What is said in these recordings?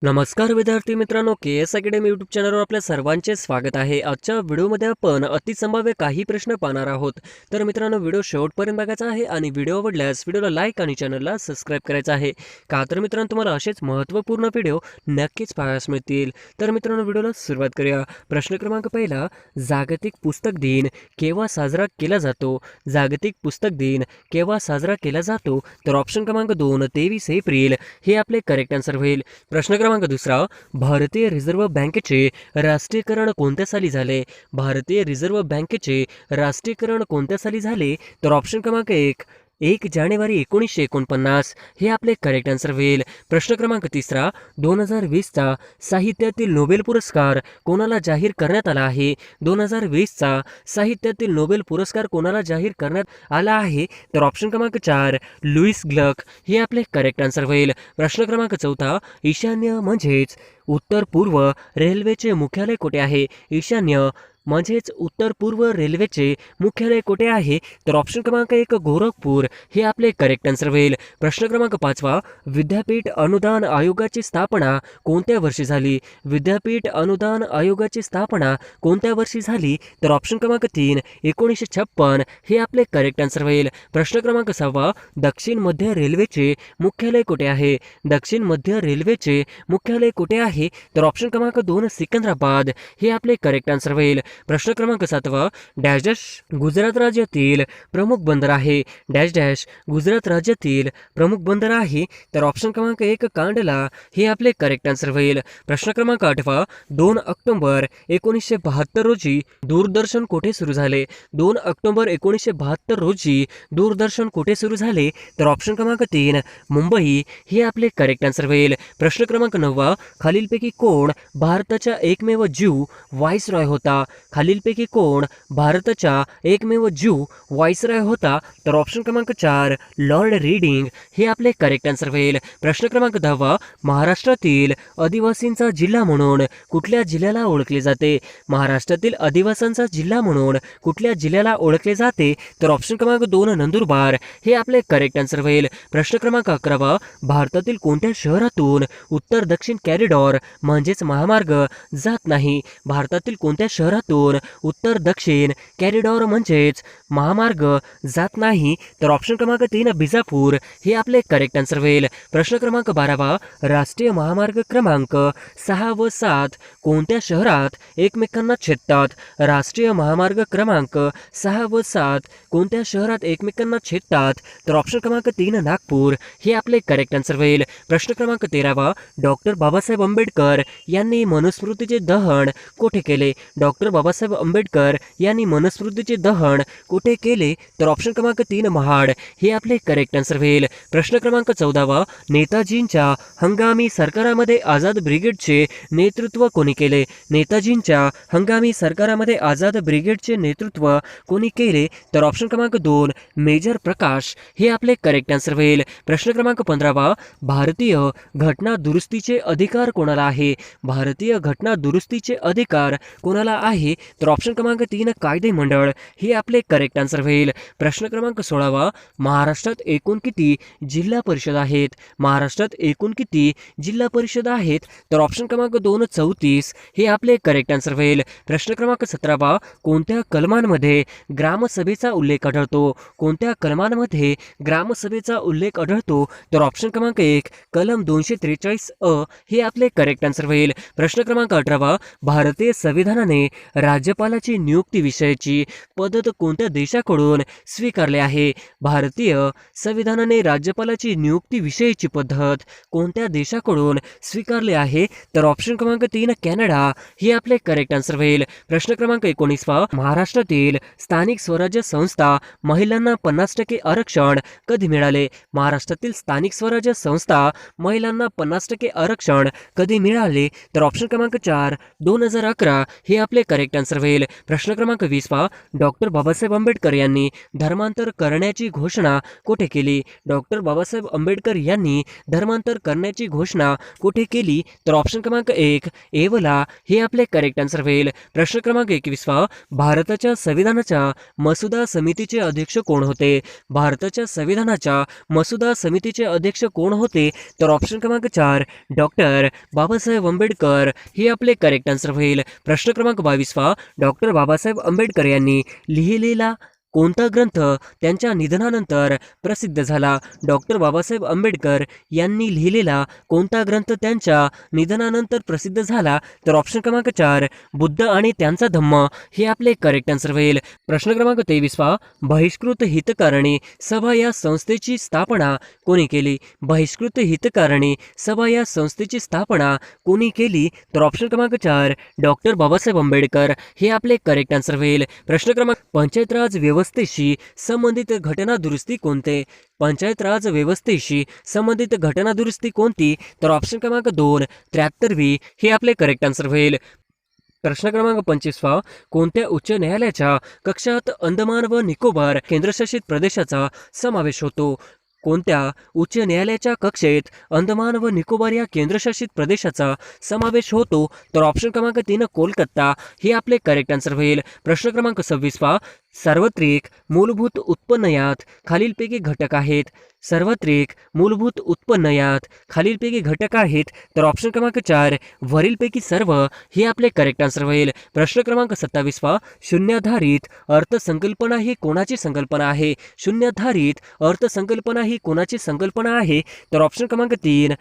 नमस्कार विद्यार्थी मित्रांनो, के एस अकॅडमी यूट्यूब चॅनलवर आपल्या सर्वांचे स्वागत आहे। आजच्या व्हिडिओमध्ये आपण अतिसंभाव्य काही प्रश्न पाहणार आहोत। तर मित्रांनो, व्हिडिओ शेवटपर्यंत बघायचा आहे आणि व्हिडिओ आवडल्यास व्हिडिओला लाईक आणि चॅनलला सबस्क्राईब करायचं आहे। का तर मित्रांनो, तुम्हाला असेच महत्त्वपूर्ण व्हिडिओ नक्कीच पाहायला मिळतील। तर मित्रांनो, व्हिडिओला सुरुवात करूया। प्रश्न क्रमांक पहिला, जागतिक पुस्तक दिन केव्हा साजरा केला जातो? जागतिक पुस्तक दिन केव्हा साजरा केला जातो? तर ऑप्शन क्रमांक 2 23 एप्रिल हे आपले करेक्ट आन्सर होईल। प्रश्न क्रमांक दुसरा, भारतीय रिझर्व्ह बँकेचे राष्ट्रीयकरण कोणत्या साली झाले? भारतीय रिझर्व्ह बँकेचे राष्ट्रीयकरण कोणत्या साली झाले? तर ऑप्शन क्रमांक 1 जानेवारी 1949 हे आपले करेक्ट आन्सर होईल। प्रश्न क्रमांक तिसरा, 2020चा साहित्यातील नोबेल पुरस्कार कोणाला जाहीर करण्यात आला आहे? 2020चा साहित्यातील नोबेल पुरस्कार कोणाला जाहीर करण्यात आला आहे? तर ऑप्शन क्रमांक 4 लुईस ग्लक हे आपले करेक्ट आन्सर होईल। प्रश्न क्रमांक चौथा, ईशान्य म्हणजेच उत्तर पूर्व रेल्वेचे मुख्यालय कुठे आहे? ईशान्य म्हणजेच उत्तर पूर्व रेल्वेचे मुख्यालय कुठे आहे? तर ऑप्शन क्रमांक 1 गोरखपूर हे आपले करेक्ट आन्सर होईल। प्रश्न क्रमांक 5, विद्यापीठ अनुदान आयोगाची स्थापना कोणत्या वर्षी झाली? विद्यापीठ अनुदान आयोगाची स्थापना कोणत्या वर्षी झाली? तर ऑप्शन क्रमांक 3 1956 हे आपले करेक्ट आन्सर होईल। प्रश्न क्रमांक 6, दक्षिण मध्य रेल्वेचे मुख्यालय कुठे आहे? दक्षिण मध्य रेल्वेचे मुख्यालय कुठे आहे? तर ऑप्शन क्रमांक 2 सिकंदराबाद हे आपले करेक्ट आन्सर होईल। प्रश्न क्रमांक 7, डॅश डॅश गुजरात राज्यातील प्रमुख बंदर आहे? डॅश डॅश गुजरात राज्यातील प्रमुख बंदर आहे? तर ऑप्शन क्रमांक 1 कांडला हे आपले करेक्ट आन्सर होईल। प्रश्न क्रमांक 8, 2 ऑक्टोबर 1972 रोजी दूरदर्शन कुठे सुरू झाले? 2 ऑक्टोबर 1972 रोजी दूरदर्शन कुठे सुरू झाले? तर ऑप्शन क्रमांक 3 मुंबई हे आपले करेक्ट आन्सर होईल। प्रश्न क्रमांक 9, खालीलपैकी कोण भारताचा एकमेव ज्यू व्हाईसरॉय होता? खालीलपैकी कोण भारताचा एकमेव ज्यू व्हाईसरॉय होता? तर ऑप्शन क्रमांक 4 लॉर्ड रीडिंग हे आपले करेक्ट आन्सर होईल। प्रश्न क्रमांक 10, महाराष्ट्रातील आदिवासींचा जिल्हा म्हणून कुठल्या जिल्ह्याला ओळखले जाते? महाराष्ट्रातील आदिवासींचा जिल्हा म्हणून कुठल्या जिल्ह्याला ओळखले जाते? तर ऑप्शन क्रमांक 2 नंदुरबार हे आपले करेक्ट आन्सर होईल। प्रश्न क्रमांक 11, भारतातील कोणत्या शहरातून उत्तर दक्षिण कॉरिडॉर म्हणजेच महामार्ग जात नाही? भारतातील कोणत्या शहरातून उत्तर दक्षिण कॉरिडॉर म्हणजेच महामार्ग जात नाही? तर ऑप्शन क्रमांक 3 बिजापूर हे आपले करेक्ट आन्सर होईल। प्रश्न क्रमांक 12, राष्ट्रीय महामार्ग क्रमांक 6 व 7 कोणत्या शहरात एकमेकांना छेदतात? राष्ट्रीय महामार्ग क्रमांक 6 व 7 कोणत्या शहरात एकमेकांना छेदतात? तर ऑप्शन क्रमांक 3 नागपूर हे आपले करेक्ट आन्सर होईल। प्रश्न क्रमांक 13, डॉक्टर बाबासाहेब आंबेडकर यांनी मनुस्मृतीचे दहन कुठे केले? डॉक्टर बाबासाहेब आंबेडकर यांनी मनुस्मृतीचे दहन कुठे केले? तर ऑप्शन क्रमांक 3 महाड हे आपले करेक्ट आन्सर होईल। प्रश्न क्रमांक 14, नेताजींच्या हंगामी सरकारामध्ये आझाद ब्रिगेडचे नेतृत्व कोणी केले? नेताजींच्या हंगामी सरकारामध्ये आझाद ब्रिगेडचे नेतृत्व कोणी केले? तर ऑप्शन क्रमांक 2 मेजर प्रकाश हे आपले करेक्ट आन्सर होईल। प्रश्न क्रमांक 15, भारतीय घटना दुरुस्तीचे अधिकार कोणाला आहे? भारतीय घटना दुरुस्तीचे अधिकार कोणाला आहे? तर ऑप्शन क्रमांक 3 कायदे मंडळ हे आपले करेक्ट आन्सर होईल। प्रश्न क्रमांक 16, महाराष्ट्रात एकूण किती जिल्हा परिषद आहेत? महाराष्ट्रात एकूण किती जिल्हा परिषद आहेत? तर ऑप्शन क्रमांक 2 34 हे आपले करेक्ट आन्सर होईल। प्रश्न क्रमांक 17, कोणत्या कलमांमध्ये ग्रामसभेचा उल्लेख आढळतो? कोणत्या कलमांमध्ये ग्रामसभेचा उल्लेख आढळतो? तर ऑप्शन क्रमांक 1 कलम 243 हे आपले करेक्ट आन्सर होईल। प्रश्न क्रमांक 18, भारतीय संविधानाने राज्यपालाची नियुक्ती विषयाची पद्धत कोणत्या देशाकडून स्वीकारली आहे? भारतीय संविधानाने राज्यपालाची नियुक्ती विषयीची पद्धत कोणत्या देशाकडून स्वीकारली आहे? तर ऑप्शन क्रमांक 3 कॅनडा हे आपले करेक्ट आन्सर होईल। प्रश्न क्रमांक 19, महाराष्ट्रातील स्थानिक स्वराज्य संस्था महिलांना 50% आरक्षण कधी मिळाले? महाराष्ट्रातील स्थानिक स्वराज्य संस्था महिलांना 50% आरक्षण कधी मिळाले? तर ऑप्शन क्रमांक 4 2011 हे आपले करेक्ट करेक्ट आन्सर होईल. प्रश्न क्रमांक 20 पहा. डॉक्टर बाबासाहेब आंबेडकर यांनी धर्मांतर करण्याची घोषणा कुठे केली? डॉक्टर बाबासाहेब आंबेडकर यांनी धर्मांतर करण्याची घोषणा कुठे केली? तर ऑप्शन क्रमांक 1 येवला हे आपले करेक्ट आन्सर होईल. प्रश्न क्रमांक 21 पहा. भारताच्या संविधानाच्या मसुदा समितीचे अध्यक्ष कोण होते? भारताच्या संविधानाच्या मसुदा समितीचे अध्यक्ष कोण होते? तर ऑप्शन क्रमांक 4 डॉक्टर बाबासाहेब आंबेडकर हे आपले करेक्ट आन्सर होईल. प्रश्न क्रमांक 22 पहा. डॉक्टर बाबासाहेब आंबेडकर यांनी लिहिलेला कोणता ग्रंथ त्यांच्या निधनानंतर प्रसिद्ध झाला? डॉक्टर बाबासाहेब आंबेडकर यांनी लिहिलेला कोणता ग्रंथ त्यांच्या निधनानंतर प्रसिद्ध झाला? तर ऑप्शन क्रमांक 4 बुद्ध आणि त्यांचा धम्म हे आपले करेक्ट आन्सर होईल. प्रश्न क्रमांक 23 पहा. बहिष्कृत हितकारणी सभा या संस्थेची स्थापना कोणी केली? बहिष्कृत हितकारणी सभा या संस्थेची स्थापना कोणी केली? तर ऑप्शन क्रमांक 4 डॉक्टर बाबासाहेब आंबेडकर हे आपले करेक्ट आन्सर होईल. प्रश्न क्रमांक पंचायत राज व्यवस्थेशी संबंधित घटना दुरुस्ती कोणते? पंचायत राज व्यवस्थेशी संबंधित घटना दुरुस्ती कोणती? तर ऑप्शन क्रमांक 2 73वी हे आपले करेक्ट आन्सर होईल. प्रश्न क्रमांक 25 पहा. कोणत्या उच्च न्यायालयाच्या कक्षात अंदमान व निकोबार केंद्रशासित प्रदेशाचा समावेश होतो? कोणत्या उच्च न्यायालयाच्या कक्षेत अंदमान व निकोबार या केंद्रशासित प्रदेशाचा समावेश होतो? तर ऑप्शन क्रमांक 3 कोलकाता हे आपले करेक्ट आन्सर होईल. प्रश्न क्रमांक 26 पहा. सार्वत्रिक मूलभूत उत्पन्न यात खालीलपैकी घटक आहेत. सार्वत्रिक मूलभूत उत्पन्न यात खालीलपैकी घटक आहेत. तर ऑप्शन क्रमांक 4 वरीलपैकी सर्व हे आपले करेक्ट आन्सर होईल. प्रश्न क्रमांक 27 पहा. शून्याधारित अर्थसंकल्पना ही कोणाची संकल्पना आहे? शून्याधारित अर्थसंकल्पना ही कोणाची संकल्पना आहे? तर ऑप्शन क्रमांक 3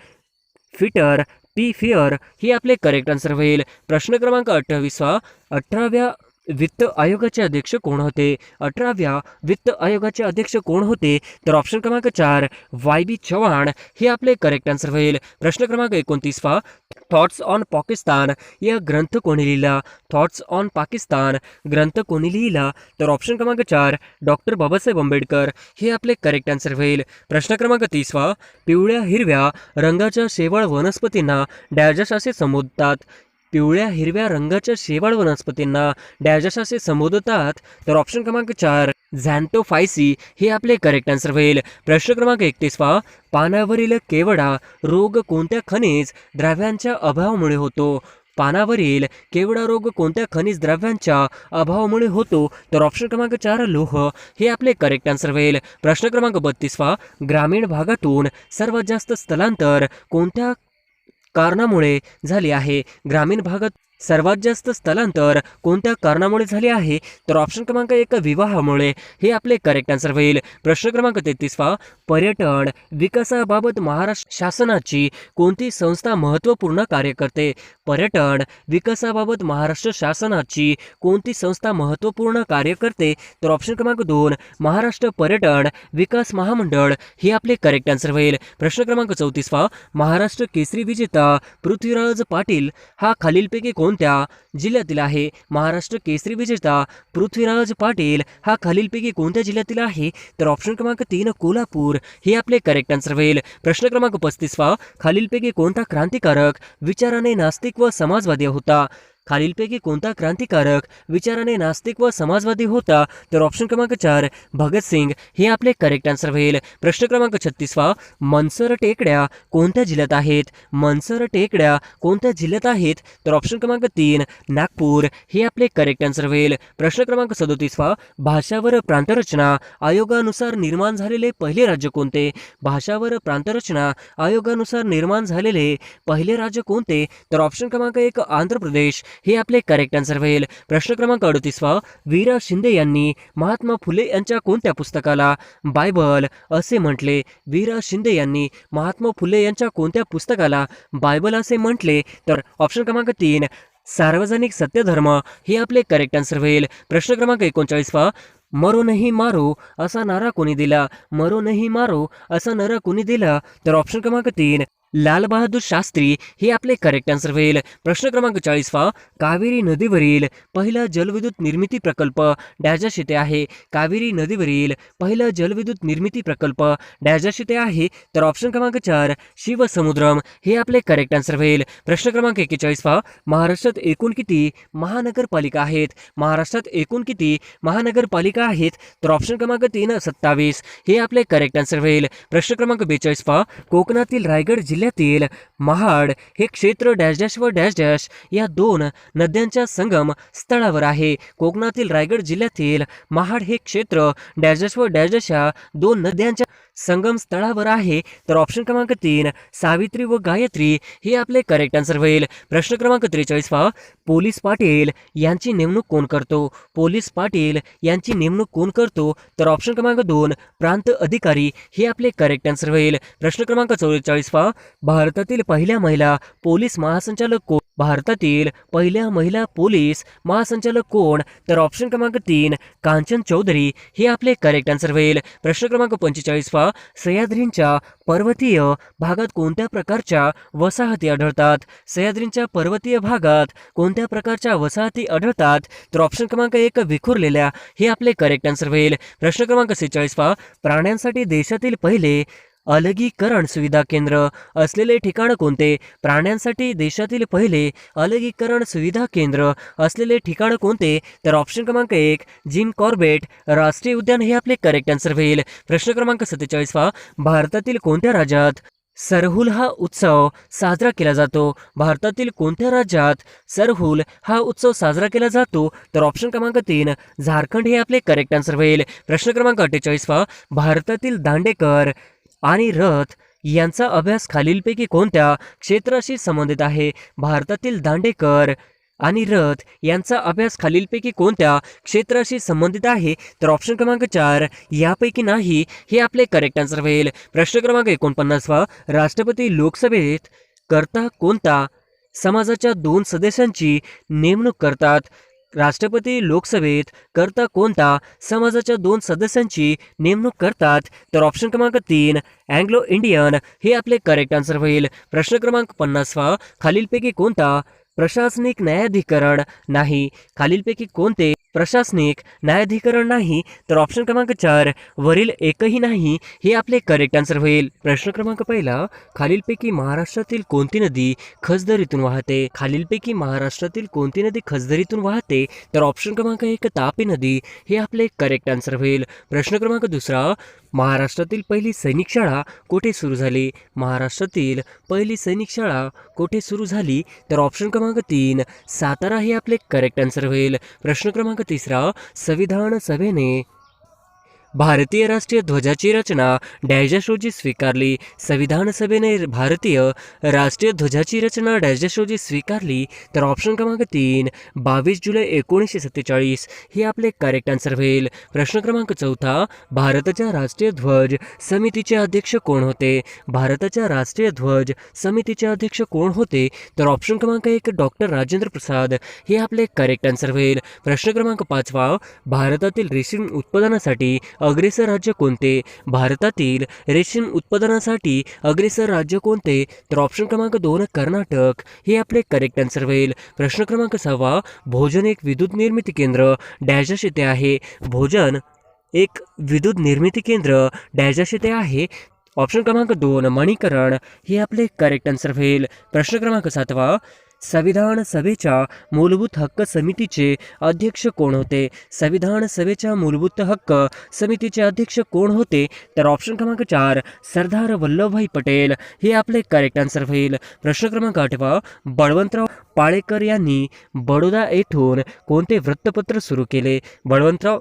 फिटर पी फिअर हे आपले करेक्ट आन्सर होईल. प्रश्न क्रमांक 28 पहा. 18व्या वित्त आयोगाचे अध्यक्ष कोण होते? 18व्या वित्त आयोगाचे अध्यक्ष कोण होते? तर ऑप्शन क्रमांक 4 वाय.बी. चव्हाण हे आपले करेक्ट आन्सर होईल. प्रश्न क्रमांक 29 पहा. थॉट्स ऑन पाकिस्तान या ग्रंथ कोणी लिहिला? थॉट्स ऑन पाकिस्तान ग्रंथ कोणी लिहिला? तर ऑप्शन क्रमांक 4 डॉक्टर बाबासाहेब आंबेडकर हे आपले करेक्ट आन्सर होईल. प्रश्न क्रमांक 30 पहा. पिवळ्या हिरव्या रंगाच्या शेवाळ वनस्पतींना डॅश असे संबोधतात? पिवळ्या हिरव्या रंगाच्या शेवाळ वनस्पतींना डॅश असे संबोधतात? तर ऑप्शन क्रमांक 4 झॅन्थोफायसी हे आपले करेक्ट आन्सर होईल. प्रश्न क्रमांक 31 पहा. पानावरील केवडा रोग कोणत्या खनिज द्रव्यांच्या अभावामुळे होतो? पानावरील केवडा रोग कोणत्या खनिज द्रव्यांच्या अभावामुळे होतो? तर ऑप्शन क्रमांक 4 लोह हे आपले करेक्ट आन्सर होईल. प्रश्न क्रमांक 32 पहा. ग्रामीण भागातून सर्वात जास्त स्थलांतर कोणत्या कारणामुळे झाले आहे? ग्रामीण भागात सर्वात जास्त स्थलांतर कोणत्या कारणामुळे झाले आहे? तर ऑप्शन क्रमांक 1 विवाहामुळे हे आपले करेक्ट आन्सर होईल. प्रश्न क्रमांक 33 पहा. पर्यटन विकासाबाबत महाराष्ट्र शासनाची कोणती संस्था महत्त्वपूर्ण कार्य करते? पर्यटन विकासाबाबत महाराष्ट्र शासनाची कोणती संस्था महत्त्वपूर्ण कार्य करते? तर ऑप्शन क्रमांक 2 महाराष्ट्र पर्यटन विकास महामंडळ हे आपले करेक्ट आन्सर होईल. प्रश्न क्रमांक 34 पहा. महाराष्ट्र केसरी विजेता पृथ्वीराज पाटील हा खालीलपैकी कोणत्या जिल्ह्यातील आहे? महाराष्ट्र केसरी विजेता पृथ्वीराज पाटील हा खालीलपैकी कोणत्या जिल्ह्यातील आहे? तर ऑप्शन क्रमांक 3 कोल्हापूर हे आपले करेक्ट आन्सर होईल. प्रश्न क्रमांक 35 पहा. खालीलपैकी कोणता क्रांतिकारक विचाराने नास्तिक व समाजवादी होता? खालीलपैकी कोणता क्रांतिकारक विचाराने नास्तिक व समाजवादी होता? तर ऑप्शन क्रमांक 4 भगतसिंग हे आपले करेक्ट आन्सर होईल. प्रश्न क्रमांक 36 पहा. मनसर टेकड्या कोणत्या जिल्ह्यात आहेत? मनसर टेकड्या कोणत्या जिल्ह्यात आहेत? तर ऑप्शन क्रमांक 3 नागपूर हे आपले करेक्ट आन्सर होईल. प्रश्न क्रमांक 37 पहा. भाषा व प्रांतरचना आयोगानुसार निर्माण झालेले पहिले राज्य कोणते? भाषा व प्रांतरचना आयोगानुसार निर्माण झालेले पहिले राज्य कोणते? तर ऑप्शन क्रमांक 1 आंध्र प्रदेश हे आपले करेक्ट आन्सर होईल. प्रश्न क्रमांक 38 पहा. वीरा शिंदे यांनी महात्मा फुले यांच्या कोणत्या पुस्तकाला बायबल असे म्हटले? वीरा शिंदे यांनी महात्मा फुले यांच्या कोणत्या पुस्तकाला बायबल असे म्हटले? तर ऑप्शन क्रमांक 3 सार्वजनिक सत्यधर्म हे आपले करेक्ट आन्सर होईल. प्रश्न क्रमांक 39 पहा. मरो नहीं मारो असा नारा कोणी दिला? मरो नहीं मारो असा नारा कोणी दिला? तर ऑप्शन क्रमांक 3 लाल बहादूर शास्त्री हे आपले करेक्ट आन्सर होईल. प्रश्न क्रमांक 40 कावेरी नदीवरील पहिला जलविद्युत निर्मिती प्रकल्प डॅश येथे आहे. कावेरी नदीवरील पहिला जलविद्युत निर्मिती प्रकल्प डॅश येथे आहे. तर ऑप्शन क्रमांक 4 शिवसमुद्रम हे आपले करेक्ट आन्सर होईल. प्रश्न क्रमांक 41 महाराष्ट्रात एकूण किती महानगरपालिका आहेत. महाराष्ट्रात एकूण किती महानगरपालिका आहेत. तर ऑप्शन क्रमांक 3 27 हे आपले करेक्ट आन्सर होईल. प्रश्न क्रमांक 42 कोकणातील रायगड जिल्ह्यातील महाड हे क्षेत्र डॅश डॅश व डॅश डॅश या दोन नद्यांच्या संगम स्थळावर आहे. कोकणातील रायगड जिल्ह्यातील महाड हे क्षेत्र डॅश डॅश व डॅश डॅश या दोन नद्यांच्या संगम स्थळावर आहे. तर ऑप्शन क्रमांक 3 सावित्री व गायत्री हे आपले करेक्ट आन्सर होईल. प्रश्न क्रमांक 43 पोलीस पाटील यांची नेमणूक कोण करतो. पोलीस पाटील यांची नेमणूक कोण करतो. तर ऑप्शन क्रमांक 2 प्रांत अधिकारी हे आपले करेक्ट आन्सर होईल. प्रश्न क्रमांक 44 भारतातील पहिल्या महिला पोलीस महासंचालक कोण. भारतातील पहिल्या महिला पोलीस महासंचालक कोण. तर ऑप्शन क्रमांक 3 कांचन चौधरी हे आपले करेक्ट आन्सर होईल. प्रश्न क्रमांक 45 सह्याद्रींच्या पर्वतीय भागात कोणत्या प्रकारच्या वसाहती आढळतात. सह्याद्रींच्या पर्वतीय भागात कोणत्या प्रकारच्या वसाहती आढळतात. तर ऑप्शन क्रमांक 1 विखुरलेल्या हे आपले करेक्ट आन्सर होईल. प्रश्न क्रमांक 46 प्राण्यांसाठी देशातील पहिले अलगीकरण सुविधा केंद्र असलेले ठिकाण कोणते. प्राण्यांसाठी देशातील पहिले अलगीकरण सुविधा केंद्र असलेले ठिकाण कोणते. तर ऑप्शन क्रमांक 1 जिम कॉर्बेट राष्ट्रीय उद्यान हे आपले करेक्ट आन्सर होईल. प्रश्न क्रमांक 47 भारतातील कोणत्या राज्यात सरहुल हा उत्सव साजरा केला जातो. भारतातील कोणत्या राज्यात सरहुल हा उत्सव साजरा केला जातो. तर ऑप्शन क्रमांक 3 झारखंड हे आपले करेक्ट आन्सर होईल. प्रश्न क्रमांक 48 भारतातील दांडेकर आणि रथ यांचा अभ्यास खालीलपैकी कोणत्या क्षेत्राशी संबंधित आहे. भारतातील दांडेकर आणि रथ यांचा अभ्यास खालीलपैकी कोणत्या क्षेत्राशी संबंधित आहे. तर ऑप्शन क्रमांक 4 यापैकी नाही हे आपले करेक्ट आन्सर होईल. प्रश्न क्रमांक 49 राष्ट्रपती लोकसभेत करता कोणता समाजाच्या 2 सदस्यांची नेमणूक करतात. राष्ट्रपती लोकसभेत करता कोणता समाजाच्या 2 सदस्यांची नेमणूक करतात. तर ऑप्शन क्रमांक 3 अँग्लो इंडियन हे आपले करेक्ट आन्सर होईल. प्रश्न क्रमांक 50 खालीलपैकी कोणता प्रशासनिक न्यायाधिकरण नाही. खालीलपैकी कोणते प्रशासनिक न्यायाधिकरण नाही. तर ऑप्शन क्रमांक 4 वरील एकही नाही हे आपले करेक्ट आन्सर होईल. प्रश्न क्रमांक 1 खालीलपैकी महाराष्ट्रातील कोणती नदी खचदरीतून वाहते. खालीलपैकी महाराष्ट्रातील कोणती नदी खचदरीतून वाहते. तर ऑप्शन क्रमांक 1 तापी नदी हे आपले करेक्ट आन्सर होईल. प्रश्न क्रमांक 2 महाराष्ट्रातील पहिली सैनिक शाळा कोठे सुरू झाली. महाराष्ट्रातील पहिली सैनिक शाळा कोठे सुरू झाली. तर ऑप्शन क्रमांक 3 सातारा हे आपले करेक्ट आन्सर होईल. प्रश्न क्रमांक 3 संविधान सभेने भारतीय राष्ट्रीय ध्वजाची रचना डॅश डॅश रोजी स्वीकारली. संविधान सभेने भारतीय राष्ट्रीय ध्वजाची रचना डॅश डॅश रोजी स्वीकारली. तर ऑप्शन क्रमांक 3 22 जुलै 1947 हे आपले करेक्ट आन्सर होईल. प्रश्न क्रमांक 4 भारताच्या राष्ट्रीय ध्वज समितीचे अध्यक्ष कोण होते. भारताच्या राष्ट्रीय ध्वज समितीचे अध्यक्ष कोण होते. तर ऑप्शन क्रमांक 1 डॉक्टर राजेंद्र प्रसाद हे आपले करेक्ट आन्सर होईल. प्रश्न क्रमांक 5 भारतातील रेशीम उत्पादनासाठी अग्रेसर राज्य कोणते. भारतातील रेशीम उत्पादनासाठी अग्रेसर राज्य कोणते. तर ऑप्शन क्रमांक 2 कर्नाटक हे आपले करेक्ट आन्सर होईल. प्रश्न क्रमांक 6 भोजन एक विद्युत निर्मिती केंद्र डॅश डॅश येथे आहे. भोजन एक विद्युत निर्मिती केंद्र डॅश डॅश येथे आहे. ऑप्शन क्रमांक 2 मणीकरण हे आपले करेक्ट आन्सर होईल. प्रश्न क्रमांक 7 संविधान सभेच्या मूलभूत हक्क समितीचे अध्यक्ष कोण होते. संविधान सभेच्या मूलभूत हक्क समितीचे अध्यक्ष कोण होते. तर ऑप्शन क्रमांक 4 सरदार वल्लभभाई पटेल हे आपले करेक्ट आन्सर होईल. प्रश्न क्रमांक 8 बळवंतराव पाळेकर यांनी बडोदा येथून कोणते वृत्तपत्र सुरू केले. बळवंतराव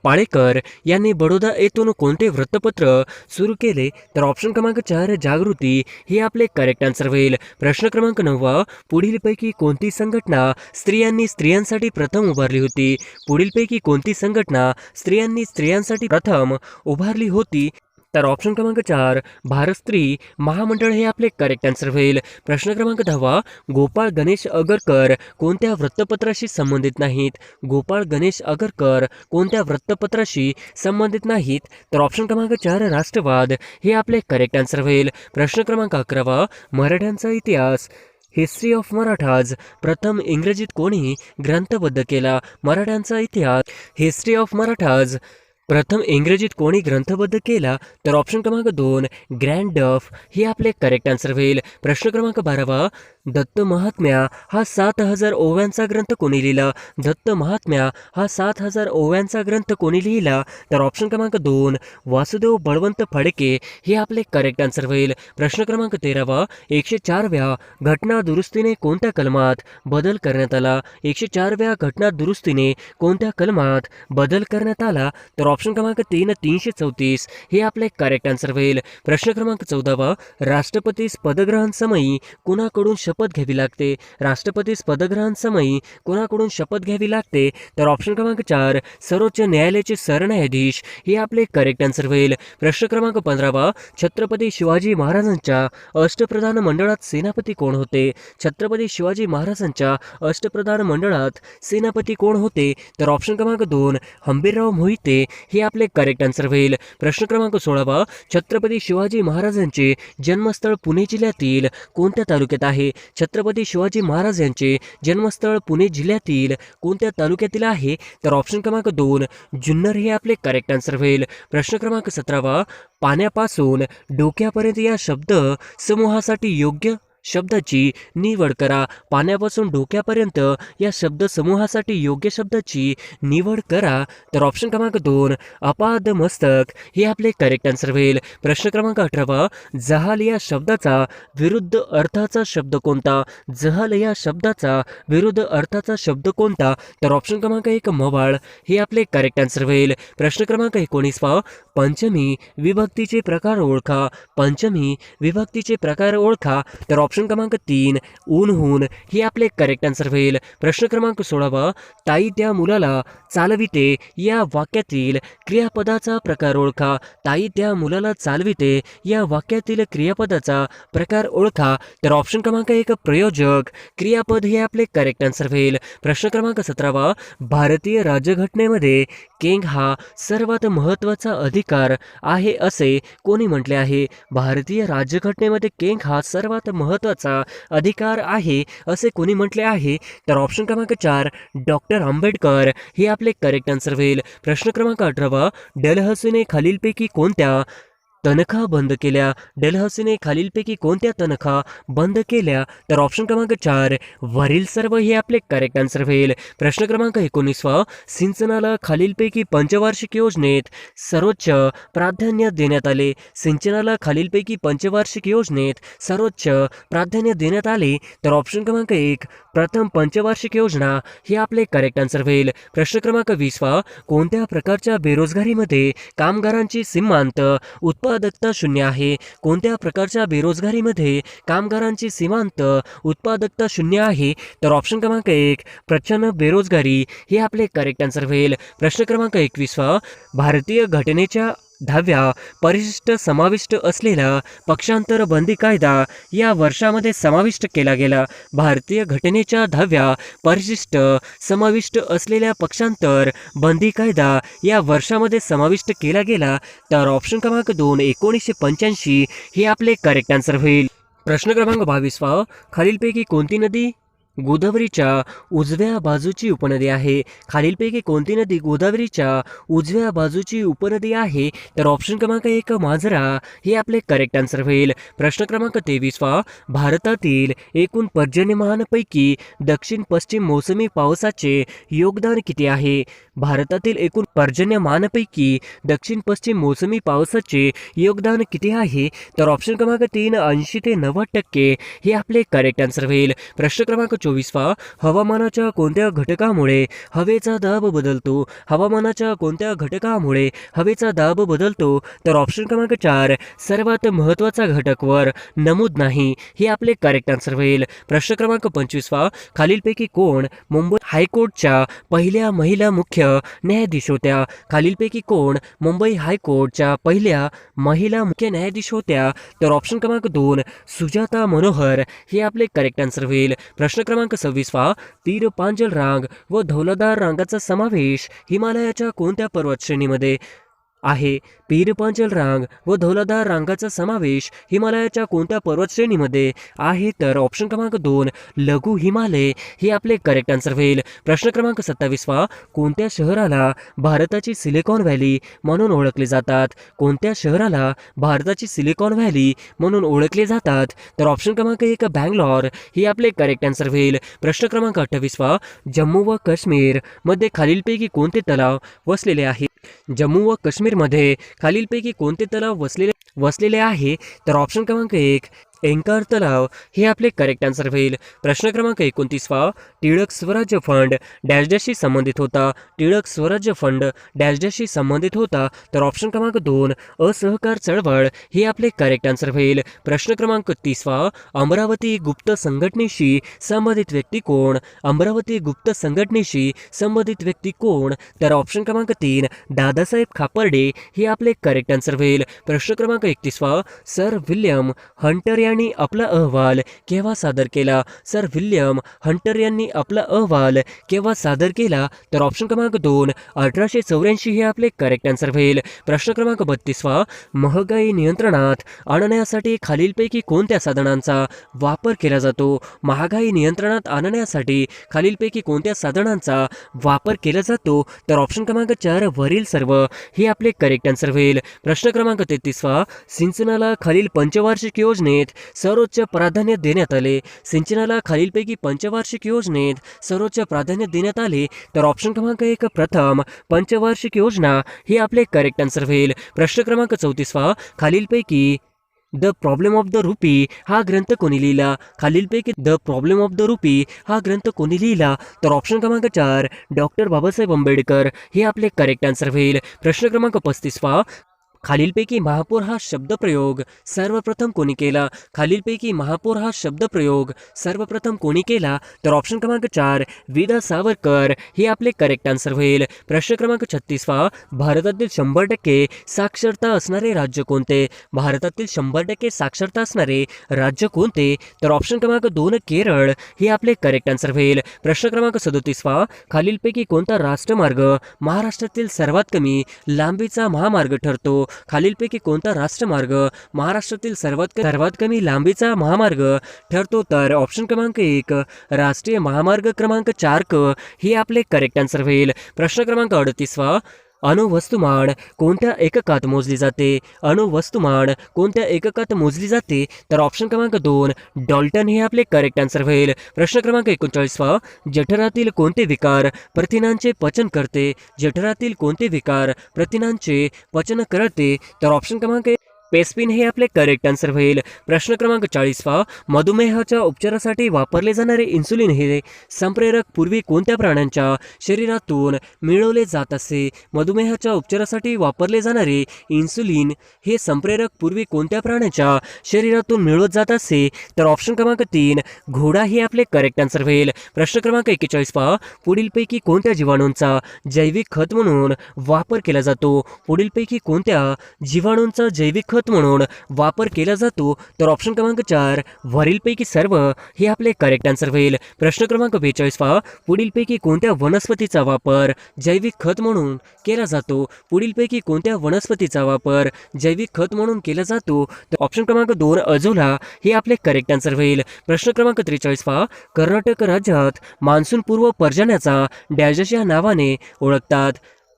पाळेकर यांनी बडोदा येथून कोणते वृत्तपत्र सुरू केले. तर ऑप्शन क्रमांक 4 जागृती हे आपले करेक्ट आन्सर होईल. प्रश्न क्रमांक 9 पुढीलपैकी कोणती संघटना स्त्रियांनी स्त्रियांसाठी प्रथम उभारली होती. पुढीलपैकी कोणती संघटना स्त्रियांनी स्त्रियांसाठी प्रथम उभारली होती. तर ऑप्शन क्रमांक 4 भारत स्त्री महामंडळ हे आपले करेक्ट आन्सर होईल. प्रश्न क्रमांक 10 गोपाळ गणेश आगरकर कोणत्या वृत्तपत्राशी संबंधित नाहीत? गोपाळ गणेश आगरकर कोणत्या वृत्तपत्राशी संबंधित नाहीत? तर ऑप्शन क्रमांक 4 राष्ट्रवाद हे आपले करेक्ट आन्सर होईल. प्रश्न क्रमांक 11 मराठ्यांचा इतिहास हिस्ट्री ऑफ मराठाज प्रथम इंग्रजीत कोणी ग्रंथबद्ध केला? मराठ्यांचा इतिहास हिस्ट्री ऑफ मराठाज प्रथम इंग्रजीत कोणी ग्रंथबद्ध केला? तर ऑप्शन क्रमांक 2 ग्रँड डफ हे आपले करेक्ट आन्सर होईल. प्रश्न क्रमांक 12 दत्त महात्म्या हा 7000 ओव्यांचा ग्रंथ कोणी लिहिला? दत्त महात्म्या हा 7000 ओव्यांचा ग्रंथ कोणी लिहिला? तर ऑप्शन क्रमांक 2 वासुदेव बळवंत फडके हे आपले करेक्ट आन्सर होईल. प्रश्न क्रमांक 13 104व्या घटना दुरुस्तीने कोणत्या कलमात बदल करण्यात आला? 104व्या घटना दुरुस्तीने कोणत्या कलमात बदल करण्यात आला? तर ऑप्शन क्रमांक 3 334 हे आपले करेक्ट आन्सर होईल. प्रश्न क्रमांक 14 राष्ट्रपतीस पदग्रहण समयी कुणाकडून शपथ घ्यावी लागते? राष्ट्रपतीस पदग्रहण समयी कुणाकडून शपथ घ्यावी लागते? तर ऑप्शन क्रमांक 4 सर्वोच्च न्यायालयाचे सरन्यायाधीश हे आपले करेक्ट आन्सर होईल. प्रश्न क्रमांक 15 छत्रपती शिवाजी महाराजांच्या अष्टप्रधान मंडळात सेनापती कोण होते? छत्रपती शिवाजी महाराजांच्या अष्टप्रधान मंडळात सेनापती कोण होते? तर ऑप्शन क्रमांक 2 हंबीरराव मोहिते हे आपले करेक्ट आन्सर होईल. प्रश्न क्रमांक 16 छत्रपती शिवाजी महाराजांचे जन्मस्थळ पुणे जिल्ह्यातील कोणत्या तालुक्यात आहे? छत्रपती शिवाजी महाराज यांचे जन्मस्थळ पुणे जिल्ह्यातील कोणत्या तालुक्यातील आहे? तर ऑप्शन क्रमांक 2 जुन्नर हे आपले करेक्ट आन्सर होईल. प्रश्न क्रमांक 17 पाण्यापासून डोक्यापर्यंत या शब्द समूहासाठी योग्य शब्दाची निवड करा. पाण्यापासून डोक्यापर्यंत या शब्द समूहासाठी योग्य शब्दाची निवड करा. तर ऑप्शन क्रमांक 2 अपाद मस्तक हे आपले करेक्ट आन्सर होईल. प्रश्न क्रमांक 18 जहाल या शब्दाचा विरुद्ध अर्थाचा शब्द कोणता? जहाल या शब्दाचा विरुद्ध अर्थाचा शब्द कोणता? तर ऑप्शन क्रमांक 1 मवाळ हे आपले करेक्ट आन्सर होईल. प्रश्न क्रमांक 19 पंचमी विभक्तीचे प्रकार ओळखा. पंचमी विभक्तीचे प्रकार ओळखा. तर ऑप्शन क्रमांक 3 ऊनहून हे आपले करेक्ट आन्सर होईल. प्रश्न क्रमांक 16 ताई त्या मुलाला चालविते या वाक्यातील क्रियापदाचा प्रकार ओळखा. ताई त्या मुलाला चालविते या वाक्यातील क्रियापदाचा प्रकार ओळखा. तर ऑप्शन क्रमांक 1 प्रयोजक क्रियापद हे आपले करेक्ट आन्सर होईल. प्रश्न क्रमांक 17 भारतीय राज्यघटनेमध्ये केंग हा सर्वात महत्त्वाचा अधिकार आहे असे कोणी म्हटले आहे? भारतीय राज्यघटनेमध्ये केंग हा सर्वात महत्त्वाचा अधिकार आहे असे कोणी म्हटले आहे? तर ऑप्शन क्रमांक 4 डॉक्टर आंबेडकर हे आपले करेक्ट आन्सर होईल. प्रश्न क्रमांक 18 डलहौसीने खालीलपैकी कोणत्या तनखा बंद केल्या? डलहौसीने खालीलपैकी कोणत्या तनखा बंद केल्या? तर ऑप्शन क्रमांक 4 वरील सर्व हे आपले करेक्ट आन्सर होईल. प्रश्न क्रमांक 19 सिंचनाला खालीलपैकी पंचवार्षिक योजनेत सर्वोच्च प्राधान्य देण्यात आले. सिंचनाला खालीलपैकी पंचवार्षिक योजनेत सर्वोच्च प्राधान्य देण्यात आले. तर ऑप्शन क्रमांक 1 प्रथम पंचवार्षिक योजना हे आपले करेक्ट आन्सर होईल. प्रश्न क्रमांक 20 कोणत्या प्रकारच्या बेरोजगारीमध्ये कामगारांची सीमांत उत्पादकता शून्य आहे? कोणत्या प्रकारच्या बेरोजगारीमध्ये कामगारांची सीमांत उत्पादकता शून्य आहे? तर ऑप्शन क्रमांक 1 प्रचंड बेरोजगारी हे आपले करेक्ट आन्सर होईल. प्रश्न क्रमांक 21 भारतीय घटनेच्या 10व्या परिशिष्ट समाविष्ट असलेला पक्षांतर बंदी कायदा या वर्षामध्ये समाविष्ट केला गेला. भारतीय घटनेच्या 10व्या परिशिष्ट समाविष्ट असलेल्या पक्षांतर बंदी कायदा या वर्षामध्ये समाविष्ट केला गेला. तर ऑप्शन क्रमांक 2 1985 हे आपले करेक्ट आन्सर होईल. प्रश्न क्रमांक 22 खालीलपैकी कोणती नदी गोदावरीच्या उजव्या बाजूची उपनदी आहे? खालीलपैकी कोणती नदी गोदावरीच्या उजव्या बाजूची उपनदी आहे? तर ऑप्शन क्रमांक 1 मांजरा हे आपले करेक्ट आन्सर होईल. प्रश्न क्रमांक 23 भारतातील एकूण पर्जन्यमानापैकी दक्षिण पश्चिम मोसमी पावसाचे योगदान किती आहे? भारतातील एकूण पर्जन्यमानापैकी दक्षिण पश्चिम मोसमी पावसाचे योगदान किती आहे? तर ऑप्शन क्रमांक 3 80 ते 90% हे आपले करेक्ट आन्सर होईल. प्रश्न क्रमांक 24 हवामानाच्या कोणत्या घटकामुळे हवेचा दाब बदलतो? हवामानाच्या कोणत्या घटकामुळे हवेचा दाब बदलतो? तर ऑप्शन क्रमांक 4 सर्वात महत्त्वाचा घटक वर नमूद नाही. हे आपले करेक्ट आन्सर होईल. प्रश्न क्रमांक 25 खालीलपैकी कोण मुंबई हायकोर्टच्या पहिल्या महिला मुख्य न्यायाधीश होत्या? खालीलपैकी कोण मुंबई हायकोर्टच्या पहिल्या महिला मुख्य न्यायाधीश होत्या? तर ऑप्शन क्रमांक 2 सुजाता मनोहर हे आपले करेक्ट आन्सर होईल. प्रश्न क्रमांक 26 तीर पांजल रांग व धौलादार रांगाचा समावेश हिमालयाच्या कोणत्या पर्वत श्रेणीमध्ये आहे? पीरपांचल रांग व धौलादार रांगाचा समावेश हिमालयाच्या कोणत्या पर्वत श्रेणीमध्ये आहे? तर ऑप्शन क्रमांक 2 लघु हिमालय हे आपले करेक्ट आन्सर होईल. प्रश्न क्रमांक 27 कोणत्या शहराला भारताची सिलिकॉन व्हॅली म्हणून ओळखले जातात? कोणत्या शहराला भारताची सिलिकॉन व्हॅली म्हणून ओळखले जातात? तर ऑप्शन क्रमांक 1 बँगलोर हे आपले करेक्ट आन्सर होईल. प्रश्न क्रमांक 28 जम्मू व काश्मीर मध्ये खालीलपैकी कोणते तलाव वसलेले आहेत? जम्मू व काश्मीरमध्ये खालीलपैकी कोणते तलाव वसलेले आहे? तर ऑप्शन क्रमांक 1 एंकार तलाव हे आपले करेक्ट आन्सर होईल. प्रश्न क्रमांक 29 टिळक स्वराज्य फंड डॅश डॅशशी संबंधित होता? टिळक स्वराज्य फंड डॅश डॅशशी संबंधित होता? तर ऑप्शन क्रमांक 2 असहकार चळवळ हे आपले करेक्ट आन्सर होईल. प्रश्न क्रमांक 30 अमरावती गुप्त संघटनेशी संबंधित व्यक्ती कोण? अमरावती गुप्त संघटनेशी संबंधित व्यक्ती कोण? तर ऑप्शन क्रमांक 3 दादासाहेब खापर्डे हे आपले करेक्ट आन्सर होईल. प्रश्न क्रमांक 31 सर विल्यम हंटर यांनी आपला अहवाल केव्हा सादर केला? सर विल्यम हंटर यांनी आपला अहवाल केव्हा सादर केला? तर ऑप्शन क्रमांक 2 1884 हे आपले करेक्ट आन्सर होईल. प्रश्न क्रमांक 32 महागाई नियंत्रणात आणण्यासाठी खालीलपैकी कोणत्या साधनांचा वापर केला जातो? महागाई नियंत्रणात आणण्यासाठी खालीलपैकी कोणत्या साधनांचा वापर केला जातो? तर ऑप्शन क्रमांक 4 वरील सर्व हे आपले करेक्ट आन्सर होईल. प्रश्न क्रमांक 33 सिंचनाला खालील पंचवार्षिक योजनेत सर्वोच्च प्राधान्य देण्यात आले? सिंचनाला खालीलपैकी पंचवार्षिक योजनेत सर्वोच्च प्राधान्य देण्यात आले? तर ऑप्शन क्रमांक 1 प्रथम पंचवार्षिक योजना हे आपले करेक्ट आन्सर होईल. प्रश्न क्रमांक 34 खालीलपैकी the problem of the rupee हा ग्रंथ कोणी लिहिला? खालीलपैकी the problem of the rupee हा ग्रंथ कोणी लिहिला? तर ऑप्शन क्रमांक 4 डॉक्टर बाबासाहेब आंबेडकर हे आपले करेक्ट आन्सर होईल. प्रश्न क्रमांक 35 खालीलपैकी महापौर हा शब्दप्रयोग सर्वप्रथम कोणी केला? खालीलपैकी महापौर हा शब्दप्रयोग सर्वप्रथम कोणी केला? तर ऑप्शन क्रमांक 4 विदा सावरकर हे आपले करेक्ट आन्सर होईल. प्रश्न क्रमांक 36 भारतातील 100% साक्षरता असणारे राज्य कोणते? भारतातील 100% साक्षरता असणारे राज्य कोणते? तर ऑप्शन क्रमांक 2 केरळ हे आपले करेक्ट आन्सर होईल. प्रश्न क्रमांक 37 खालीलपैकी कोणता राष्ट्रमार्ग महाराष्ट्रातील सर्वात कमी लांबीचा महामार्ग ठरतो? खालीलपैकी कोणता राष्ट्रमार्ग महाराष्ट्रातील सर्वात कमी लांबीचा महामार्ग ठरतो? तर ऑप्शन क्रमांक 1 राष्ट्रीय महामार्ग क्रमांक 4 हे आपले करेक्ट आन्सर होईल. प्रश्न क्रमांक 38 अणुवस्तुमान कोणत्या एककात मोजली जाते? अणुवस्तुमान कोणत्या एककात मोजली जाते? तर ऑप्शन क्रमांक 2 डॉल्टन हे आपले करेक्ट आन्सर होईल. प्रश्न क्रमांक 39 जठरातील कोणते विकार प्रथिनांचे पचन करते? जठरातील कोणते विकार प्रथिनांचे पचन करते? तर ऑप्शन क्रमांक पेस्पिन हे आपले करेक्ट आन्सर होईल. प्रश्न क्रमांक 40 मधुमेहाच्या उपचारासाठी वापरले जाणारे इन्सुलिन हे संप्रेरक पूर्वी कोणत्या प्राण्यांच्या शरीरातून मिळवले जात असे? मधुमेहाच्या उपचारासाठी वापरले जाणारे इन्सुलिन हे संप्रेरक पूर्वी कोणत्या प्राण्याच्या शरीरातून मिळवत जात असे? तर ऑप्शन क्रमांक 3 घोडा हे आपले करेक्ट आन्सर होईल. प्रश्न क्रमांक 41 पुढीलपैकी कोणत्या जीवाणूंचा जैविक खत म्हणून वापर केला जातो? पुढीलपैकी कोणत्या जीवाणूंचा जैविक खत म्हणून वापर केला जातो? तर ऑप्शन क्रमांक 4 वरीलपैकी सर्व हे आपले करेक्ट आन्सर होईल. प्रश्न क्रमांक 42 पुढीलपैकी कोणत्या वनस्पतीचा वापर जैविक खत म्हणून केला जातो? पुढीलपैकी कोणत्या वनस्पतीचा वापर जैविक खत म्हणून केला जातो? तर ऑप्शन क्रमांक 2 अजोला हे आपले करेक्ट आन्सर होईल. प्रश्न क्रमांक 43 कर्नाटक राज्यात मान्सून पूर्व पर्जन्याचा डॅश या नावाने ओळखतात?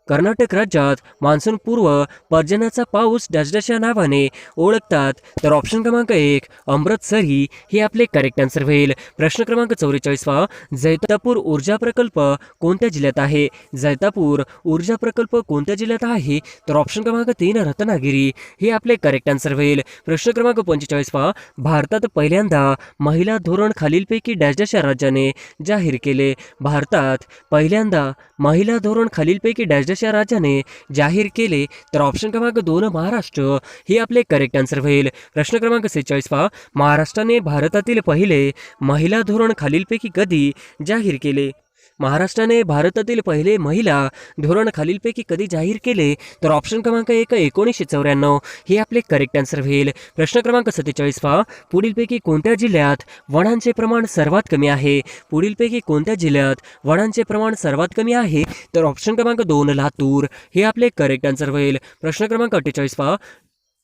कर्नाटक राज्यात मान्सून पूर्व पर्जन्याचा पाऊस डॅश डॅश या नावाने ओळखतात. तर ऑप्शन क्रमांक 1 अमृतसरी हे आपले करेक्ट आन्सर होईल. प्रश्न क्रमांक 44 जैतापूर ऊर्जा प्रकल्प कोणत्या जिल्ह्यात आहे? जैतापूर ऊर्जा प्रकल्प कोणत्या जिल्ह्यात आहे? तर ऑप्शन क्रमांक 3 रत्नागिरी हे आपले करेक्ट आन्सर होईल. प्रश्न क्रमांक 45 भारतात पहिल्यांदा महिला धोरण खालीलपैकी डॅश डॅश या राज्याने जाहीर केले. भारतात पहिल्यांदा महिला धोरण खालीलपैकी डॅश डॅश या राज्याने जाहीर केले. तर ऑप्शन क्रमांक 2 महाराष्ट्र हे आपले करेक्ट आन्सर होईल. प्रश्न क्रमांक 46 महाराष्ट्राने भारतातील पहिले महिला धोरण खालीलपैकी कधी जाहीर केले? महाराष्ट्राने भारतातील पहिले महिला धोरण खालीलपैकी कधी जाहीर केले? तर ऑप्शन क्रमांक 1 1994 हे आपले करेक्ट आन्सर होईल. प्रश्न क्रमांक 47 पुढीलपैकी कोणत्या जिल्ह्यात वनांचे प्रमाण सर्वात कमी आहे? पुढीलपैकी कोणत्या जिल्ह्यात वनांचे प्रमाण सर्वात कमी आहे? तर ऑप्शन क्रमांक 2 लातूर हे आपले करेक्ट आन्सर होईल. प्रश्न क्रमांक 48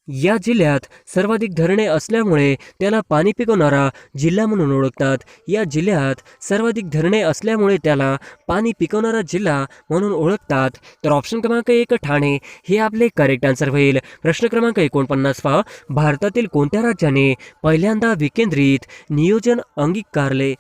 या जिल्ह्यात सर्वाधिक धरणे असल्यामुळे त्याला पाणी पिकवणारा जिल्हा म्हणून ओळखतात. या जिल्ह्यात सर्वाधिक धरणे असल्यामुळे त्याला पाणी पिकवणारा जिल्हा म्हणून ओळखतात. तर ऑप्शन क्रमांक 1 ठाणे हे आपले करेक्ट आन्सर होईल. प्रश्न क्रमांक 49 भारतातील कोणत्या राज्याने पहिल्यांदा विकेंद्रित नियोजन अंगीकारले?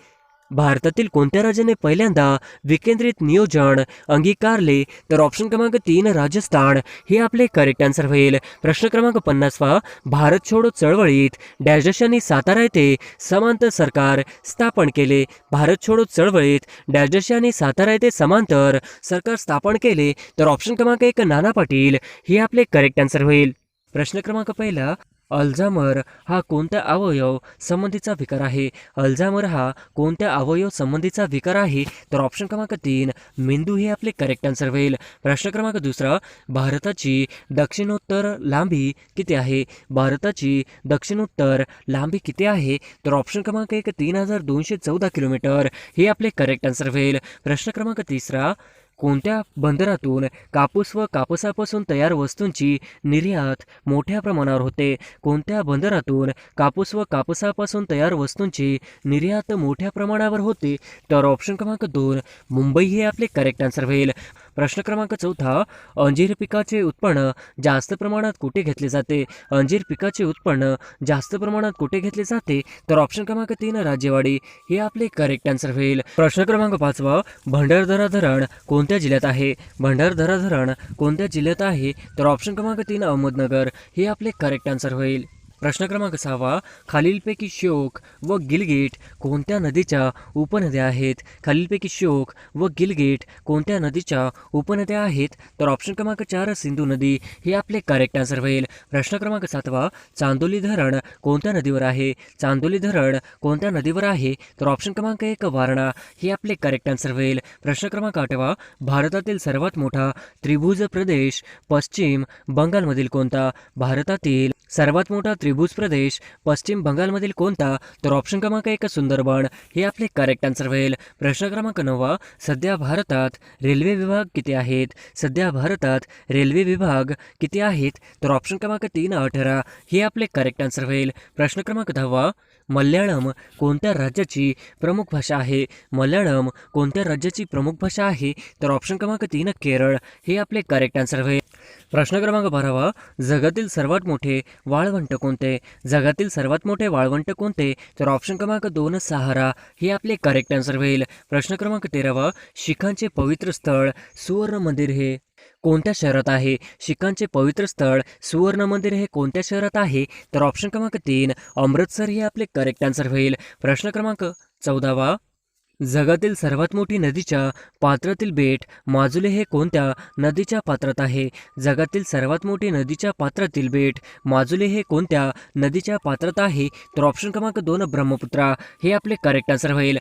भारतातील कोणत्या राज्याने पहिल्यांदा विकेंद्रित नियोजन अंगीकारले? तर ऑप्शन क्रमांक 3 राजस्थान हे आपले करेक्ट आन्सर होईल. प्रश्न क्रमांक 50 भारत छोडो चळवळीत डॅश डॅश यांनी सातारा येथे समांतर सरकार स्थापन केले. भारत छोडो चळवळीत डॅश डॅश यांनी सातारा येथे समांतर सरकार स्थापन केले. तर ऑप्शन क्रमांक 1 नाना पाटील हे आपले करेक्ट आन्सर होईल. प्रश्न क्रमांक 1 अल्झायमर हा कोणत्या अवयव संबंधीचा विकार आहे? अल्झायमर हा कोणत्या अवयव संबंधीचा विकार आहे? तर ऑप्शन क्रमांक 3 मेंदू हे आपले करेक्ट आन्सर होईल. प्रश्न क्रमांक 2 भारताची दक्षिणोत्तर लांबी किती आहे? भारताची दक्षिणोत्तर लांबी किती आहे? तर ऑप्शन क्रमांक 1 3214 किलोमीटर हे आपले करेक्ट आन्सर होईल. प्रश्न क्रमांक 3 कोणत्या बंदरातून कापूस व कापसापासून तयार वस्तूंची निर्यात मोठ्या प्रमाणावर होते? कोणत्या बंदरातून कापूस व कापसापासून तयार वस्तूंची निर्यात मोठ्या प्रमाणावर होते? तर ऑप्शन क्रमांक 2 मुंबई हे आपले करेक्ट आन्सर होईल. प्रश्न क्रमांक 4 अंजीर पिकाचे उत्पन्न जास्त प्रमाणात कुठे घेतले जाते? अंजीर पिकाचे उत्पन्न जास्त प्रमाणात कुठे घेतले जाते? तर ऑप्शन क्रमांक 3 राज्यवाडी हे आपले करेक्ट आन्सर होईल. प्रश्न क्रमांक 5 भंडारदरा धरण कोणत्या जिल्ह्यात आहे? भंडारदरा धरण कोणत्या जिल्ह्यात आहे? तर ऑप्शन क्रमांक 3 अहमदनगर हे आपले करेक्ट आन्सर होईल. प्रश्न क्रमांक 6 खालीलपैकी श्योक व गिलगिट कोणत्या नदीच्या उपनद्या आहेत? खालीलपैकी श्योक व गिलगिट कोणत्या नदीच्या उपनद्या आहेत? तर ऑप्शन क्रमांक 4 सिंधू नदी हे आपले करेक्ट आन्सर होईल. प्रश्न क्रमांक 7 चांदोली धरण कोणत्या नदीवर आहे? चांदोली धरण कोणत्या नदीवर आहे? तर ऑप्शन क्रमांक 1 वारणा हे आपले करेक्ट आन्सर होईल. प्रश्न क्रमांक 8 भारतातील सर्वात मोठा त्रिभुज प्रदेश पश्चिम बंगालमधील कोणता? भारतातील सर्वात मोठा त्रिभुज प्रदेश पश्चिम बंगालमधील कोणता? तर ऑप्शन क्रमांक 1 सुंदरबन हे आपले करेक्ट आन्सर होईल. प्रश्न क्रमांक 9 सध्या भारतात रेल्वे विभाग किती आहेत? सध्या भारतात रेल्वे विभाग किती आहेत? तर ऑप्शन क्रमांक 3 18 हे आपले करेक्ट आन्सर होईल. प्रश्न क्रमांक 10 मल्याळम कोणत्या राज्याची प्रमुख भाषा आहे? मल्याळम कोणत्या राज्याची प्रमुख भाषा आहे? तर ऑप्शन क्रमांक 3 केरळ हे आपले करेक्ट आन्सर होईल. प्रश्न क्रमांक 12 जगातील सर्वात मोठे वाळवंट कोणते? जगातील सर्वात मोठे वाळवंट कोणते? तर ऑप्शन क्रमांक 2 सहारा हे आपले करेक्ट आन्सर होईल. प्रश्न क्रमांक 13 शीखांचे पवित्र स्थळ सुवर्ण मंदिर हे कोणत्या शहरात आहे? शीखांचे पवित्र स्थळ सुवर्ण मंदिर हे कोणत्या शहरात आहे? तर ऑप्शन क्रमांक 3 अमृतसर हे आपले करेक्ट आन्सर होईल. प्रश्न क्रमांक 14 जगातील सर्वात मोठी नदीच्या पात्रातील बेट माजुली हे कोणत्या नदीच्या पात्रात आहे? जगातील सर्वात मोठी नदीच्या पात्रातील बेट माजुली हे कोणत्या नदीच्या पात्रात आहे? तर ऑप्शन क्रमांक 2 ब्रह्मपुत्रा हे आपले करेक्ट आन्सर होईल.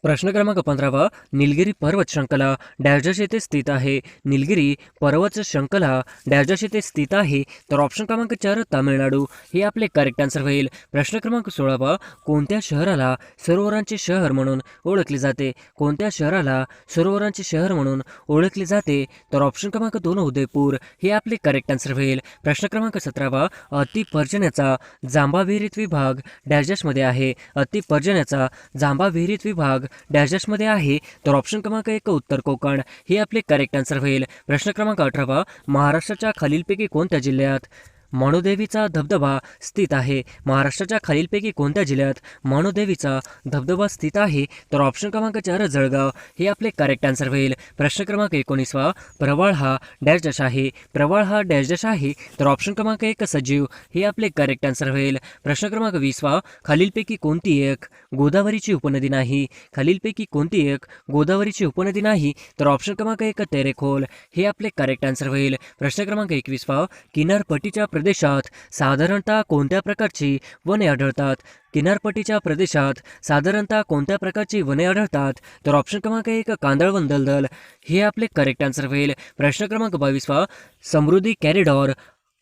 प्रश्न क्रमांक 15 निलगिरी पर्वत श्रृंखला डॅश डॅश येथे स्थित आहे? निलगिरी पर्वत श्रृंखला डॅश डॅश येथे स्थित आहे? तर ऑप्शन क्रमांक 4 तामिळनाडू हे आपले करेक्ट आन्सर होईल. प्रश्न क्रमांक 16 कोणत्या शहराला सरोवरांचे शहर म्हणून ओळखले जाते? कोणत्या शहराला सरोवरांचे शहर म्हणून ओळखले जाते? तर ऑप्शन क्रमांक 2 उदयपूर हे आपले करेक्ट आन्सर होईल. प्रश्न क्रमांक 17 अति पर्जन्याचा जांभा विहिरीत विभाग डॅश डॅशमध्ये आहे? अति पर्जन्याचा जांभा विहिरीत विभाग डॅश डॅशमध्ये आहे, तर ऑप्शन क्रमांक 1 उत्तर कोकण हे आपले करेक्ट आन्सर होईल. प्रश्न क्रमांक 18 महाराष्ट्राच्या खालीलपैकी कोणत्या जिल्ह्यात मणुदेवीचा धबधबा स्थित आहे? महाराष्ट्राच्या खालीलपैकी कोणत्या जिल्ह्यात मणुदेवीचा धबधबा स्थित आहे? तर ऑप्शन क्रमांक 4 जळगाव हे आपले करेक्ट आन्सर होईल. प्रश्न क्रमांक 19 प्रवाळ हा डॅश डॅश आहे. प्रवाळ हा डॅश डॅश आहे, तर ऑप्शन क्रमांक 1 सजीव हे आपले करेक्ट आन्सर होईल. प्रश्न क्रमांक 20 खालीलपैकी कोणती एक गोदावरीची उपनदी नाही? खालीलपैकी कोणती एक गोदावरीची उपनदी नाही? तर ऑप्शन क्रमांक 1 तेरेखोल हे आपले करेक्ट आन्सर होईल. प्रश्न क्रमांक 21 किनारपट्टीच्या प्रदेशात साधारणतः कोणत्या प्रकारची वने आढळतात? किनारपट्टीच्या प्रदेशात साधारणतः कोणत्या प्रकारची वने आढळतात? तर ऑप्शन क्रमांक 1 कांदळवन दलदल हे आपले करेक्ट आन्सर होईल. प्रश्न क्रमांक 22 समृद्धी कॉरिडॉर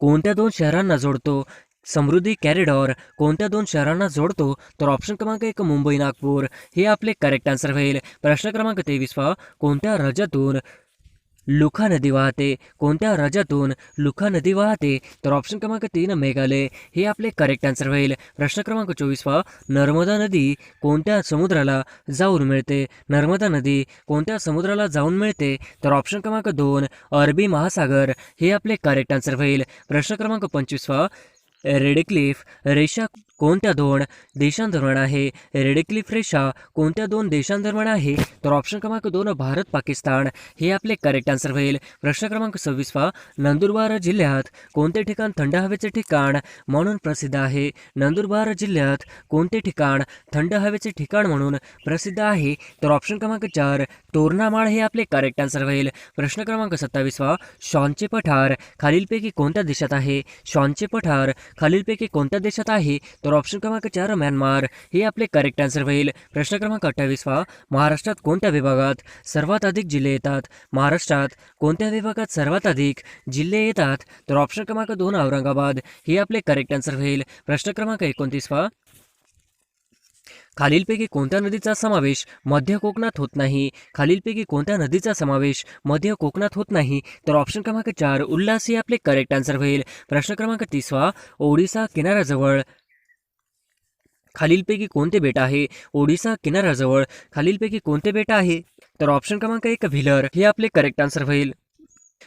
कोणत्या 2 शहरांना जोडतो? समृद्धी कॉरिडॉर कोणत्या 2 शहरांना जोडतो? तर ऑप्शन क्रमांक 1 मुंबई नागपूर हे आपले करेक्ट आन्सर होईल. प्रश्न क्रमांक 23 कोणत्या राज्यातून लुखा नदी वाहते? कोणत्या राज्यातून लुखा नदी वाहते? तर ऑप्शन क्रमांक 3 मेघालय हे आपले करेक्ट आन्सर होईल. प्रश्न क्रमांक 24 नर्मदा नदी कोणत्या समुद्राला जाऊन मिळते? नर्मदा नदी कोणत्या समुद्राला जाऊन मिळते? तर ऑप्शन क्रमांक 2 अरबी महासागर हे आपले करेक्ट आन्सर होईल. प्रश्न क्रमांक 25 रेडक्लिफ रेषा कोणत्या 2 देशांदरम्यान आहे? रेडक्लिफ रेषा कोणत्या 2 देशांदरम्यान आहे? तर ऑप्शन क्रमांक 2 भारत पाकिस्तान हे आपले करेक्ट आन्सर होईल. प्रश्न क्रमांक 26 नंदुरबार जिल्ह्यात कोणते ठिकाण थंड हवेचे ठिकाण म्हणून प्रसिद्ध आहे? नंदुरबार जिल्ह्यात कोणते ठिकाण थंड हवेचे ठिकाण म्हणून प्रसिद्ध आहे? तर ऑप्शन क्रमांक 4 तोरणामाळ हे आपले करेक्ट आन्सर होईल. प्रश्न क्रमांक 27 शॉनचे पठार खालीलपैकी कोणत्या देशात आहे? शॉनचे पठार खालीलपैकी कोणत्या देशात आहे? तर ऑप्शन क्रमांक 4 म्यानमार हे आपले करेक्ट आन्सर होईल. प्रश्न क्रमांक 28 महाराष्ट्रात कोणत्या विभागात सर्वात अधिक जिल्हे येतात? महाराष्ट्रात कोणत्या विभागात सर्वात अधिक जिल्हे येतात? तर ऑप्शन क्रमांक 2 औरंगाबाद हे आपले करेक्ट आन्सर होईल. प्रश्न क्रमांक 29 खालीलपैकी कोणत्या नदीचा समावेश मध्य कोकणात होत नाही? खालीलपैकी कोणत्या नदीचा समावेश मध्य कोकणात होत नाही? तर ऑप्शन क्रमांक 4 उल्हास हे आपले करेक्ट आन्सर होईल. प्रश्न क्रमांक 30 ओडिसा किनाऱ्याजवळ खालीलपैकी कोणते बेट आहे? ओडिसा किनाऱ्याजवळ खालीलपैकी कोणते बेट आहे? तर ऑप्शन क्रमांक 1 व्हीलर हे आपले करेक्ट आन्सर होईल.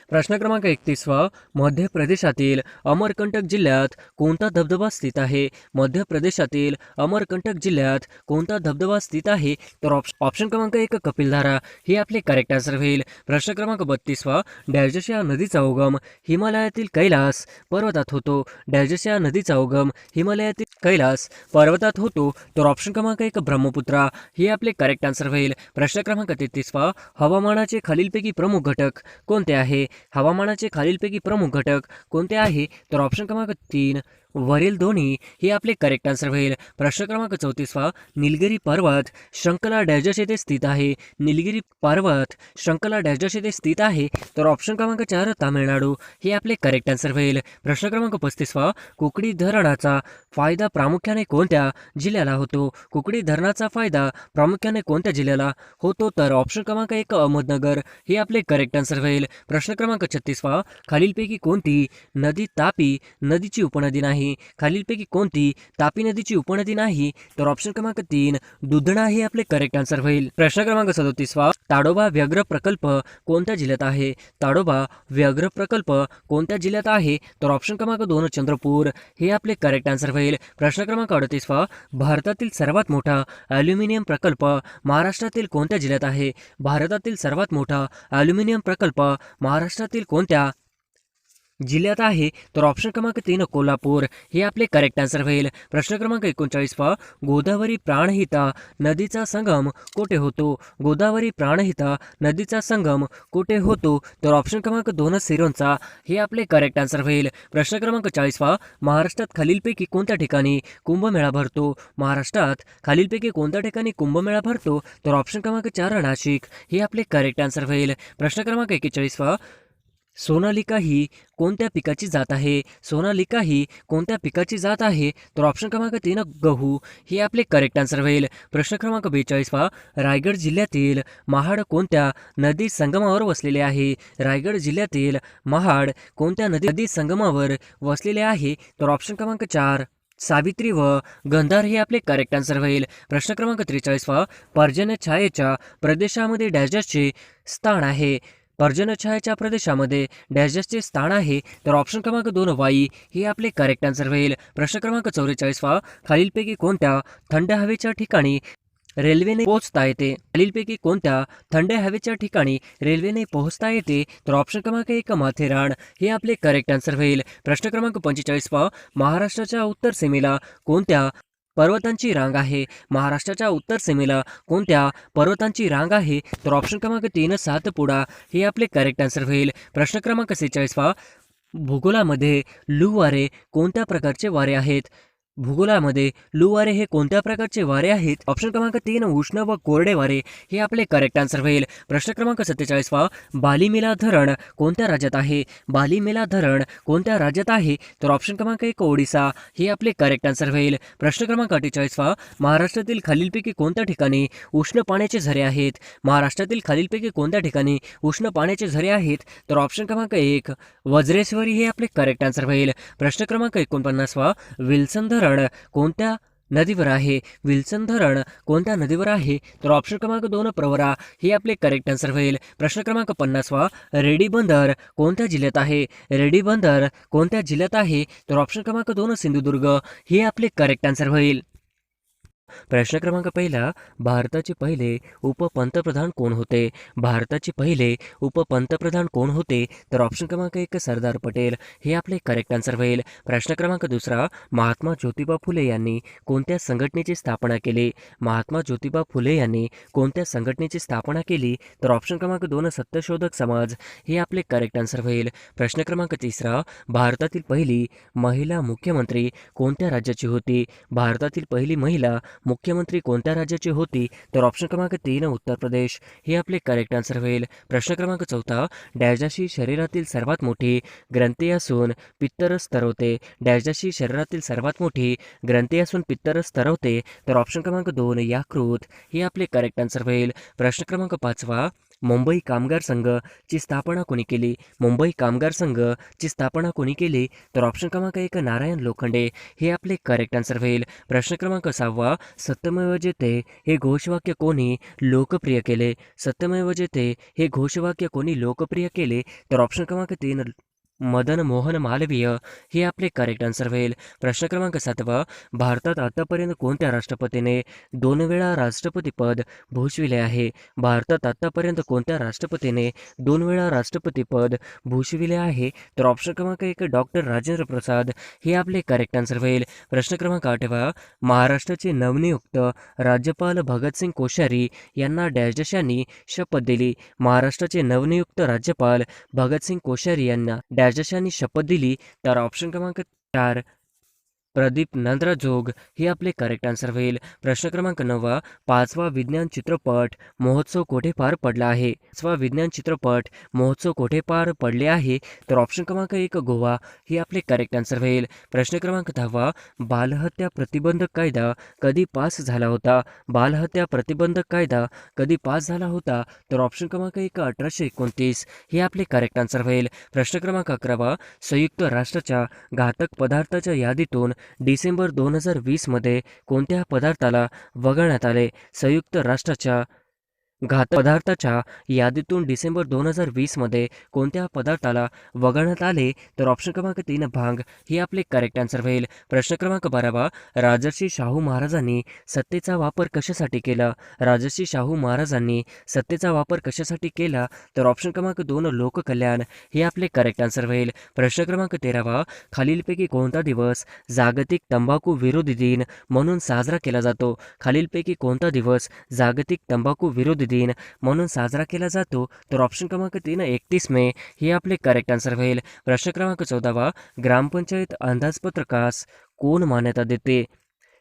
प्रश्न क्रमांक 31 मध्य प्रदेशातील अमरकंटक जिल्ह्यात कोणता धबधबा स्थित आहे? मध्य प्रदेशातील अमरकंटक जिल्ह्यात कोणता धबधबा स्थित आहे? तर ऑप्शन क्रमांक 1 कपिलधारा हे आपले करेक्ट आन्सर होईल. प्रश्न क्रमांक 32 डॅश या नदीचा उगम हिमालयातील कैलास पर्वतात होतो? डॅश या नदीचा उगम हिमालयातील कैलास पर्वतात होतो? तर ऑप्शन क्रमांक 1 ब्रह्मपुत्रा हे आपले करेक्ट आन्सर होईल. प्रश्न क्रमांक 33 हवामानाचे खालीलपैकी प्रमुख घटक कोणते आहे? हवामानाचे खालीलपैकी प्रमुख घटक कोणते आहे? तर ऑप्शन क्रमांक 3 वरील दोन्ही हे आपले करेक्ट आन्सर होईल. प्रश्न क्रमांक 34 निलगिरी पर्वत शृंखला डॅश येथे स्थित आहे? निलगिरी पर्वत शृंखला डॅश येथे स्थित आहे? तर ऑप्शन क्रमांक 4 तामिळनाडू हे आपले करेक्ट आन्सर होईल. प्रश्न क्रमांक 35 कुकडी धरणाचा फायदा प्रामुख्याने कोणत्या जिल्ह्याला होतो? कुकडी धरणाचा फायदा प्रामुख्याने कोणत्या जिल्ह्याला होतो? तर ऑप्शन क्रमांक 1 अहमदनगर हे आपले करेक्ट आन्सर होईल. प्रश्न क्रमांक 36 खालीलपैकी कोणती नदी तापी नदीची उपनदी नाही? खालीलपैकी कोणती तापी नदीची उपनदी नाही? तर ऑप्शन क्रमांक 3 दुधणा हे आपले करेक्ट आन्सर होईल. प्रश्न क्रमांक 37 ताडोबा व्याघ्र प्रकल्प कोणत्या जिल्ह्यात आहे? ताडोबा व्याघ्र प्रकल्प कोणत्या जिल्ह्यात आहे? तर ऑप्शन क्रमांक 2 चंद्रपूर हे आपले करेक्ट आन्सर होईल. प्रश्न क्रमांक 38 भारतातील सर्वात मोठा ॲल्युमिनियम प्रकल्प महाराष्ट्रातील कोणत्या जिल्ह्यात आहे? भारतातील सर्वात मोठा ॲल्युमिनियम प्रकल्प महाराष्ट्रातील कोणत्या जिल्ह्यात आहे? तर ऑप्शन क्रमांक 3 कोल्हापूर हे आपले करेक्ट आन्सर होईल. प्रश्न क्रमांक 39 गोदावरी प्राणहिता नदीचा संगम कोठे होतो? गोदावरी प्राणहिता नदीचा संगम कोठे होतो? तर ऑप्शन क्रमांक 2 सिरोंचा हे आपले करेक्ट आन्सर होईल. प्रश्न क्रमांक 40 महाराष्ट्रात खालीलपैकी कोणत्या ठिकाणी कुंभमेळा भरतो? महाराष्ट्रात खालीलपैकी कोणत्या ठिकाणी कुंभमेळा भरतो? तर ऑप्शन क्रमांक 4 नाशिक हे आपले करेक्ट आन्सर होईल. प्रश्न क्रमांक 41 सोनालिका ही कोणत्या पिकाची जात आहे? सोनालिका ही कोणत्या पिकाची जात आहे? तर ऑप्शन क्रमांक 3 गहू हे आपले करेक्ट आन्सर होईल. प्रश्न क्रमांक 42 रायगड जिल्ह्यातील महाड कोणत्या नदी संगमावर वसलेले आहे? रायगड जिल्ह्यातील महाड कोणत्या नदी संगमावर वसलेले आहे? तर ऑप्शन क्रमांक 4 सावित्री व गंधार हे आपले करेक्ट आन्सर होईल. प्रश्न क्रमांक 43 पर्जन्य छायेच्या प्रदेशामध्ये डॅशचे स्थान आहे. पर्जन्य छायेच्या प्रदेशामध्ये डॅशचे स्थान आहे. तर ऑप्शन क्रमांक 2 वाई हे आपले करेक्ट आन्सर होईल. प्रश्न क्रमांक 44 खालीलपैकी कोणत्या थंड हवेच्या ठिकाणी रेल्वेने पोहोचता येते. खालीलपैकी कोणत्या थंड हवेच्या ठिकाणी रेल्वेने पोहोचता येते. तर ऑप्शन क्रमांक 1 माथेरान हे आपले करेक्ट आन्सर होईल. प्रश्न क्रमांक 45 महाराष्ट्राच्या उत्तर सीमेला कोणत्या पर्वतांची रांग आहे. महाराष्ट्राच्या उत्तर सीमेला कोणत्या पर्वतांची रांग आहे. तर ऑप्शन क्रमांक 3 सातपुडा हे आपले करेक्ट आन्सर होईल. प्रश्न क्रमांक 46 भूगोलामध्ये लू वारे कोणत्या प्रकारचे वारे आहेत. भूगोलामध्ये लू वारे हे कोणत्या प्रकारचे वारे आहेत. ऑप्शन क्रमांक 3 उष्ण व कोरडे वारे हे आपले करेक्ट आन्सर होईल. प्रश्न क्रमांक 47 बालीमेला धरण कोणत्या राज्यात आहे. बालीमेला धरण कोणत्या राज्यात आहे. तर ऑप्शन क्रमांक 1 ओडिसा हे आपले करेक्ट आन्सर होईल. प्रश्न क्रमांक 48 महाराष्ट्रातील खालीलपैकी कोणत्या ठिकाणी उष्ण पाण्याचे झरे आहेत. महाराष्ट्रातील खालीलपैकी कोणत्या ठिकाणी उष्ण पाण्याचे झरे आहेत. तर ऑप्शन क्रमांक 1 वज्रेश्वरी हे आपले करेक्ट आन्सर होईल. प्रश्न क्रमांक 49 विल्सन धरण कोणत्या नदीवर आहे. विल्सन धरण कोणत्या नदीवर आहे. तर ऑप्शन क्रमांक 2 प्रवरा हे आपले करेक्ट आन्सर होईल. प्रश्न क्रमांक 50 रेडी बंदर कोणत्या जिल्ह्यात आहे. रेडी बंदर कोणत्या जिल्ह्यात आहे. तर ऑप्शन क्रमांक 2 सिंधुदुर्ग हे आपले करेक्ट आन्सर होईल. प्रश्न क्रमांक 1 भारताचे पहिले उपपंतप्रधान कोण होते. भारताचे पहिले उपपंतप्रधान कोण होते. तर ऑप्शन क्रमांक 1 सरदार पटेल हे आपले करेक्ट आन्सर होईल. प्रश्न क्रमांक 2 महात्मा ज्योतिबा फुले यांनी कोणत्या संघटनेची स्थापना केली. महात्मा ज्योतिबा फुले यांनी कोणत्या संघटनेची स्थापना केली. तर ऑप्शन क्रमांक 2 सत्यशोधक समाज हे आपले करेक्ट आन्सर होईल. प्रश्न क्रमांक 3 भारतातील पहिली महिला मुख्यमंत्री कोणत्या राज्याची होती. भारतातील पहिली महिला मुख्यमंत्री कोणत्या राज्याची होती. तर ऑप्शन क्रमांक 3 उत्तर प्रदेश हे आपले करेक्ट आन्सर होईल. प्रश्न क्रमांक 4 डॅशची शरीरातील सर्वात मोठी ग्रंथी असून पित्तरस तरवते. डॅशची शरीरातील सर्वात मोठी ग्रंथी असून पित्तरस तरवते. तर ऑप्शन क्रमांक 2 याकृत हे आपले करेक्ट आन्सर होईल. प्रश्न क्रमांक 5 मुंबई कामगार संघ ची स्थापना कोणी केली. मुंबई कामगार संघ ची स्थापना कोणी केली. तर ऑप्शन क्रमांक 1 नारायण लोखंडे हे आपले करेक्ट आन्सर होईल. प्रश्न क्रमांक 6 सत्यमेव जयते हे घोषवाक्य कोणी लोकप्रिय केले. सत्यमेव जयते हे घोषवाक्य कोणी लोकप्रिय केले. तर ऑप्शन क्रमांक 3 मदन मोहन मालवीय हे आपले करेक्ट आन्सर होईल. प्रश्न क्रमांक 7 भारतात आतापर्यंत कोणत्या राष्ट्रपतीने 2 वेळा राष्ट्रपती पद भूषविले आहे. भारतात आतापर्यंत कोणत्या राष्ट्रपतीने 2 वेळा राष्ट्रपती पद भूषविले आहे. तर ऑप्शन क्रमांक 1 डॉक्टर राजेंद्र प्रसाद हे आपले करेक्ट आन्सर होईल. प्रश्न क्रमांक 8 महाराष्ट्राचे नवनियुक्त राज्यपाल भगतसिंग कोश्यारी यांना डॅशनी शपथ दिली. महाराष्ट्राचे नवनियुक्त राज्यपाल भगतसिंग कोश्यारी यांना डॅशनी शपथ दिली. तर ऑप्शन क्रमांक 4 प्रदीप नंद्राजोग हे आपले करेक्ट आन्सर होईल. प्रश्न क्रमांक 9 5वा विज्ञान चित्रपट महोत्सव कोठे पार पडला आहे. 5वा विज्ञान चित्रपट महोत्सव कोठे पार पडले आहे. तर ऑप्शन क्रमांक 1 गोवा हे आपले करेक्ट आन्सर होईल. प्रश्न क्रमांक 10 बालहत्या प्रतिबंधक कायदा कधी पास झाला होता. बालहत्या प्रतिबंधक कायदा कधी पास झाला होता. तर ऑप्शन क्रमांक 1 1829 हे आपले करेक्ट आन्सर होईल. प्रश्न क्रमांक 11 संयुक्त राष्ट्राच्या घातक पदार्थाच्या यादीतून डिसेंबर 2020 मध्ये कोणत्या पदार्थाला वगळण्यात आले. संयुक्त राष्ट्राच्या घातक पदार्थाच्या यादीतून डिसेंबर 2020 मध्ये कोणत्या पदार्थाला वगळण्यात आले. तर ऑप्शन क्रमांक 3 भांग हे आपले करेक्ट आन्सर होईल. प्रश्न क्रमांक 12 राजर्षी शाहू महाराजांनी सत्तेचा वापर कशासाठी केला. राजर्षी शाहू महाराजांनी सत्तेचा वापर कशासाठी केला. तर ऑप्शन क्रमांक 2 लोककल्याण हे आपले करेक्ट आन्सर होईल. प्रश्न क्रमांक 13 खालीलपैकी कोणता दिवस जागतिक तंबाखू विरोधी दिन म्हणून साजरा केला जातो. खालीलपैकी कोणता दिवस जागतिक तंबाखू विरोधी दिन म्हणून साजरा केला जातो. तर ऑप्शन क्रमांक 3 31 मे हे आपले करेक्ट आन्सर होईल. प्रश्न क्रमांक 14 ग्रामपंचायत अंदाजपत्रकास कोण मान्यता देते.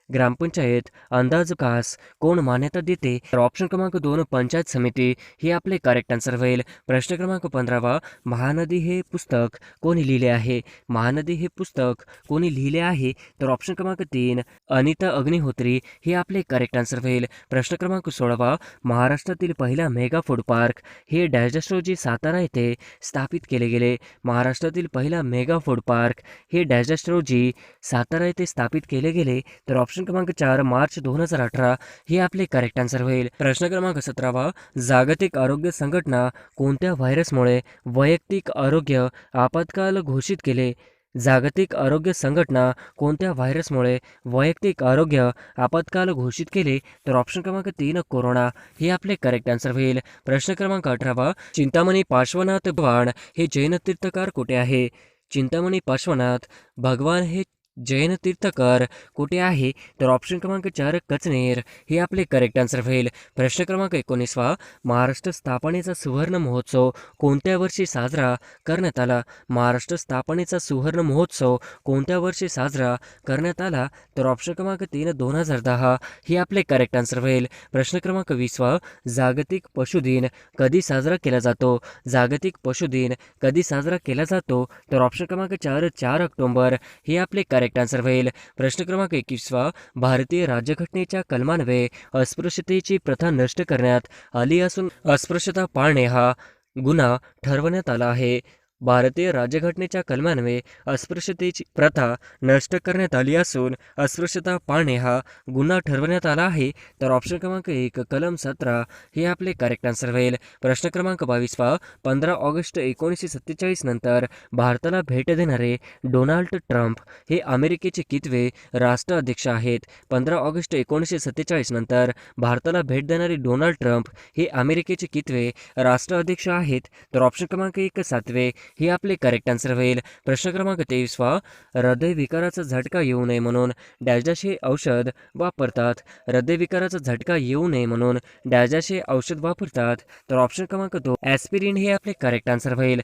ग्रामपंचायत. अंदाज विकास कोण मान्यता देते? तर ऑप्शन क्रमांक 2 पंचायत समिती हे आपले करेक्ट आन्सर होईल. प्रश्न क्रमांक 15 महानदी हे पुस्तक कोणी लिहिले आहे? महानदी हे पुस्तक कोणी लिहिले आहे? तर ऑप्शन क्रमांक 3 अनिता अग्निहोत्री हे आपले करेक्ट आन्सर होईल. प्रश्न क्रमांक 16 महाराष्ट्रातील पहिला मेगा फूड पार्क हे डॅश रोजी सातारा येथे स्थापित केले गेले. महाराष्ट्रातील पहिला मेगा फूड पार्क हे डॅश रोजी सातारा येथे स्थापित केले गेले. तर ऑप्शन क्रमांक 4 मार्च 2018 हे आपले करेक्ट आन्सर होईल. प्रश्न क्रमांक 17 जागतिक आरोग्य संघटना कोणत्या व्हायरसमुळे वैयक्तिक आरोग्य आपत्काल घोषित केले? जागतिक आरोग्य संघटना कोणत्या व्हायरसमुळे वैयक्तिक आरोग्य आपत्काल घोषित केले? तर ऑप्शन क्रमांक 3 कोरोना हे आपले करेक्ट आन्सर होईल. प्रश्न क्रमांक 18 चिंतामणी पार्श्वनाथ भगवान हे जैन तीर्थकार कुठे आहे? चिंतामणी पार्श्वनाथ भगवान हे जैन तीर्थकर कुठे आहे? तर ऑप्शन क्रमांक 4 कचनेर हे आपले करेक्ट आन्सर होईल. प्रश्न क्रमांक 19 महाराष्ट्र स्थापनेचा सुवर्ण महोत्सव कोणत्या वर्षी साजरा करण्यात आला? महाराष्ट्र स्थापनेचा सुवर्ण महोत्सव कोणत्या वर्षी साजरा करण्यात आला? तर ऑप्शन क्रमांक 3 2010 हे आपले करेक्ट आन्सर होईल. प्रश्न क्रमांक 20 जागतिक पशु दिन कधी साजरा केला जातो? जागतिक पशु दिन कधी साजरा केला जातो? तर ऑप्शन क्रमांक 4 ऑक्टोबर हे आपले करेक्ट आन्सर होईल. प्रश्न क्रमांक 21 भारतीय राज्यघटनेच्या कलमान्वये अस्पृश्यतेची प्रथा नष्ट करण्यात आली असून अस्पृश्यता पाळणे हा गुन्हा ठरवण्यात आला आहे. भारतीय राज्यघटनेच्या कलमान्वये अस्पृश्यतेची प्रथा नष्ट करण्यात आली असून अस्पृश्यता पाळणे हा गुन्हा ठरवण्यात आला आहे. तर ऑप्शन क्रमांक 1 कलम 17 हे आपले करेक्ट आन्सर होईल. प्रश्न क्रमांक 22 15 ऑगस्ट 1947 नंतर भारताला भेट देणारे डोनाल्ड ट्रम्प हे अमेरिकेचे कितवे राष्ट्राध्यक्ष आहेत? 15 ऑगस्ट 1947 नंतर भारताला भेट देणारे डोनाल्ड ट्रम्प हे अमेरिकेचे कितवे राष्ट्राध्यक्ष आहेत? तर ऑप्शन क्रमांक 1 7वे हे आपले करेक्ट आन्सर होईल. प्रश्न क्रमांक 23 हृदयविकाराचा झटका येऊ नये म्हणून डॅश हे औषध वापरतात? हृदयविकाराचा झटका येऊ नये म्हणून डॅश हे औषध वापरतात? तर ऑप्शन क्रमांक 2 ॲस्पिरिन हे आपले करेक्ट आन्सर होईल.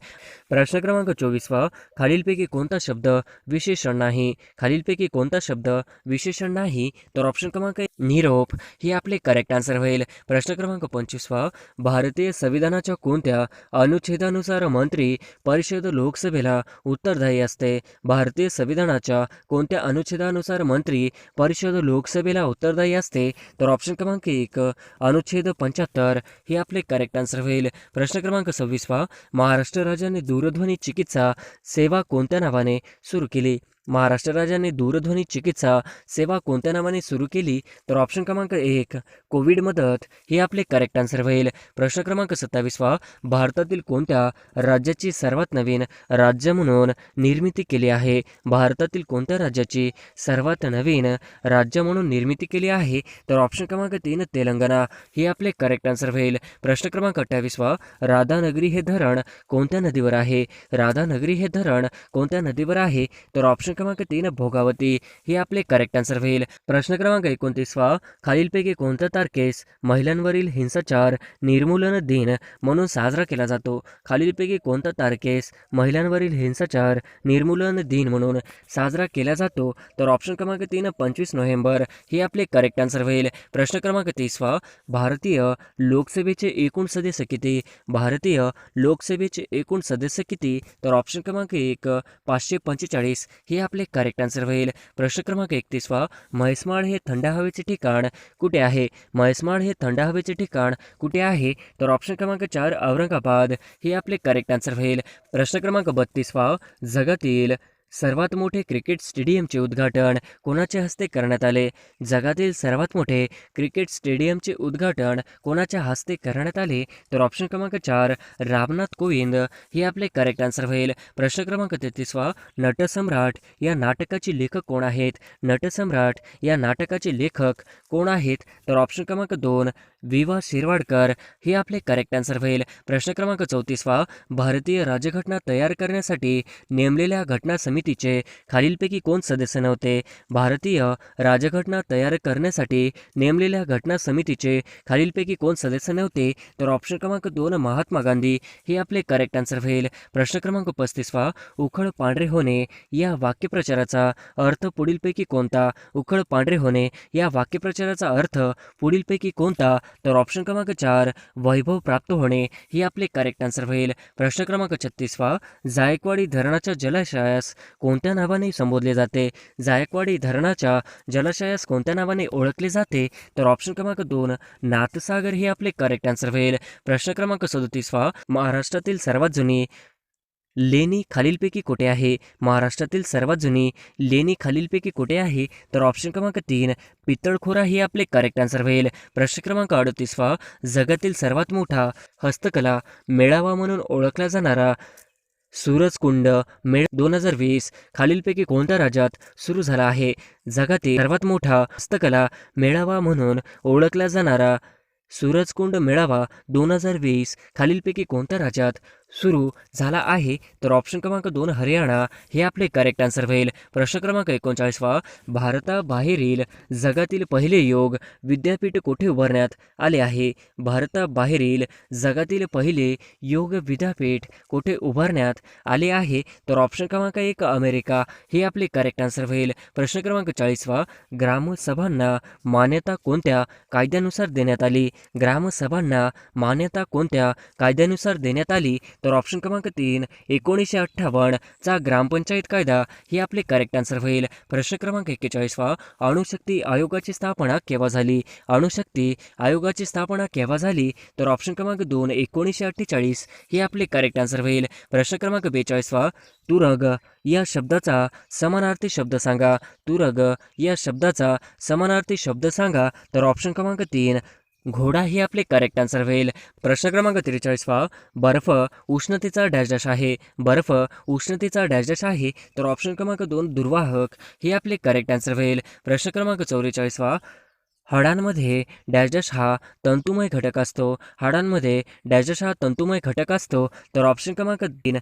प्रश्न क्रमांक 24 खालीलपैकी कोणता शब्द विशेषण नाही? खालीलपैकी कोणता शब्द विशेषण नाही? तर ऑप्शन क्रमांक निरोप हे आपले करेक्ट आन्सर होईल. प्रश्न क्रमांक 25 भारतीय संविधानाच्या कोणत्या अनुच्छेदानुसार मंत्री परिषद लोकसभेला उत्तरदायी असते? भारतीय संविधानाच्या कोणत्या अनुच्छेदानुसार मंत्री परिषद लोकसभेला उत्तरदायी असते? तर ऑप्शन क्रमांक 1 अनुच्छेद 75 हे आपले करेक्ट आन्सर होईल. प्रश्न क्रमांक 26 महाराष्ट्र राज्याने दूरध्वनी चिकित्सा सेवा कोणत्या नावाने सुरू केली? महाराष्ट्र राज्याने दूरध्वनी चिकित्सा सेवा कोणत्या नावाने सुरू केली? तर ऑप्शन क्रमांक 1 कोविड मदत हे आपले करेक्ट आन्सर होईल. प्रश्न क्रमांक 27 भारतातील कोणत्या राज्याची सर्वात नवीन राज्य म्हणून निर्मिती केली आहे? भारतातील कोणत्या राज्याची सर्वात नवीन राज्य म्हणून निर्मिती केली आहे? तर ऑप्शन क्रमांक 3 तेलंगणा हे आपले करेक्ट आन्सर होईल. प्रश्न क्रमांक 28 राधानगरी हे धरण कोणत्या नदीवर आहे? राधानगरी हे धरण कोणत्या नदीवर आहे? तर ऑप्शन क्रमांक 3 भोगावती हे आपले करेक्ट आन्सर होईल. प्रश्न क्रमांक 29 खालीलपैकी कोणत्या तारखेस महिलांवरील हिंसाचार निर्मूलन दिन म्हणून साजरा केला जातो? खालीलपैकी कोणत्या तारखेस महिलांवरील हिंसाचार निर्मूलन दिन म्हणून साजरा केला जातो? तर ऑप्शन क्रमांक 3 25 नोव्हेंबर हे आपले करेक्ट आन्सर होईल. प्रश्न क्रमांक 30 भारतीय लोकसभेचे एकूण सदस्य किती? भारतीय लोकसभेचे एकूण सदस्य किती? तर ऑप्शन क्रमांक 1 545 हे आपले करेक्ट आन्सर होईल. प्रश्न क्रमांक 31 म्हैसमाळ हे थंड हवेचे ठिकाण कुठे आहे? म्हैसमाळ हे थंड हवेचे ठिकाण कुठे आहे? तर ऑप्शन क्रमांक 4 औरंगाबाद हे आपले करेक्ट आन्सर होईल. प्रश्न क्रमांक 32 जगातील सर्वात मोठे क्रिकेट स्टेडियमचे उद्घाटन कोणाच्या हस्ते करण्यात आले? जगातील सर्वात मोठे क्रिकेट स्टेडियमचे उद्घाटन कोणाच्या हस्ते करण्यात आले? तर ऑप्शन क्रमांक 4 रामनाथ कोविंद हे आपले करेक्ट आन्सर होईल. प्रश्न क्रमांक 33 नटसम्राट या नाटकाचे लेखक कोण आहेत? नटसम्राट या नाटकाचे लेखक कोण आहेत? तर ऑप्शन क्रमांक 2 विवा शिरवाडकर हे आपले करेक्ट आन्सर होईल. प्रश्न क्रमांक 34 भारतीय राज्यघटना तयार करण्यासाठी नेमलेल्या घटना समिती समितीचे खालीलपैकी कोण सदस्य नव्हते? भारतीय राजघटना तयार करण्यासाठी नेमलेल्या घटना समितीचे खालीलपैकी कोण सदस्य नव्हते? तर ऑप्शन क्रमांक 2 महात्मा गांधी हे आपले करेक्ट आन्सर होईल. प्रश्न क्रमांक 35 उखळ पांढरे होणे या वाक्यप्रचाराचा अर्थ पुढीलपैकी कोणता? उखळ पांढरे होणे या वाक्यप्रचाराचा अर्थ पुढीलपैकी कोणता? तर ऑप्शन क्रमांक 4 वैभव प्राप्त होणे हे आपले करेक्ट आन्सर होईल. प्रश्न क्रमांक 36 जायकवाडी धरणाच्या जलाशयास कोणत्या नावाने संबोधले जाते? जायकवाडी धरणाच्या जलाशयास कोणत्या नावाने ओळखले जाते? तर ऑप्शन क्रमांक 2 नाथसागर हे आपले करेक्ट आन्सर होईल. प्रश्न क्रमांक 37 महाराष्ट्रातील सर्वात जुनी लेणी खालीलपैकी कुठे आहे? महाराष्ट्रातील सर्वात जुनी लेणी खालीलपैकी कुठे आहे? तर ऑप्शन क्रमांक 3 पितळखोरा हे आपले करेक्ट आन्सर होईल. प्रश्न क्रमांक 38 जगातील सर्वात मोठा हस्तकला मेळावा म्हणून ओळखला जाणारा सूरजकुंड मेळ 2020 खालीलपैकी कोणत्या राज्यात सुरू झाला आहे? जगातील सर्वात मोठा हस्तकला मेळावा म्हणून ओळखला जाणारा सूरजकुंड मेळावा 2020 खालीलपैकी कोणत्या राज्यात सुरू झाला आहे? तर ऑप्शन क्रमांक 2 हरियाणा हे आपले करेक्ट आन्सर होईल. प्रश्न क्रमांक 39 भारताबाहेरील जगातील पहिले योग विद्यापीठ कुठे उभारण्यात आले आहे? भारताबाहेरील जगातील पहिले योग विद्यापीठ कुठे उभारण्यात आले आहे? तर ऑप्शन क्रमांक 1 अमेरिका हे आपले करेक्ट आन्सर होईल. प्रश्न क्रमांक 40 ग्रामसभांना मान्यता कोणत्या कायद्यानुसार देण्यात आली? ग्रामसभांना मान्यता कोणत्या कायद्यानुसार देण्यात आली? तर ऑप्शन क्रमांक 3 1958 चा ग्रामपंचायत कायदा हे आपले करेक्ट आन्सर होईल. प्रश्न क्रमांक 41 अणुशक्ती आयोगाची स्थापना केव्हा झाली? अणुशक्ती आयोगाची स्थापना केव्हा झाली? तर ऑप्शन क्रमांक 2 1948 हे आपले करेक्ट आन्सर होईल. प्रश्न क्रमांक 42 तुरग या शब्दाचा समानार्थी शब्द सांगा. तुरग या शब्दाचा समानार्थी शब्द सांगा. तर ऑप्शन क्रमांक 3 घोडा हे आपले करेक्ट आन्सर होईल. प्रश्न क्रमांक 43 बर्फ उष्णतेचा डॅश डॅश आहे. बर्फ उष्णतेचा डॅश डॅश आहे. तर ऑप्शन क्रमांक 2 दुर्वाहक हे आपले करेक्ट आन्सर होईल. प्रश्न क्रमांक 44 हाडांमध्ये डॅश डॅश हा तंतुमय घटक असतो. हाडांमध्ये डॅश डॅश हा तंतुमय घटक असतो. तर ऑप्शन क्रमांक 3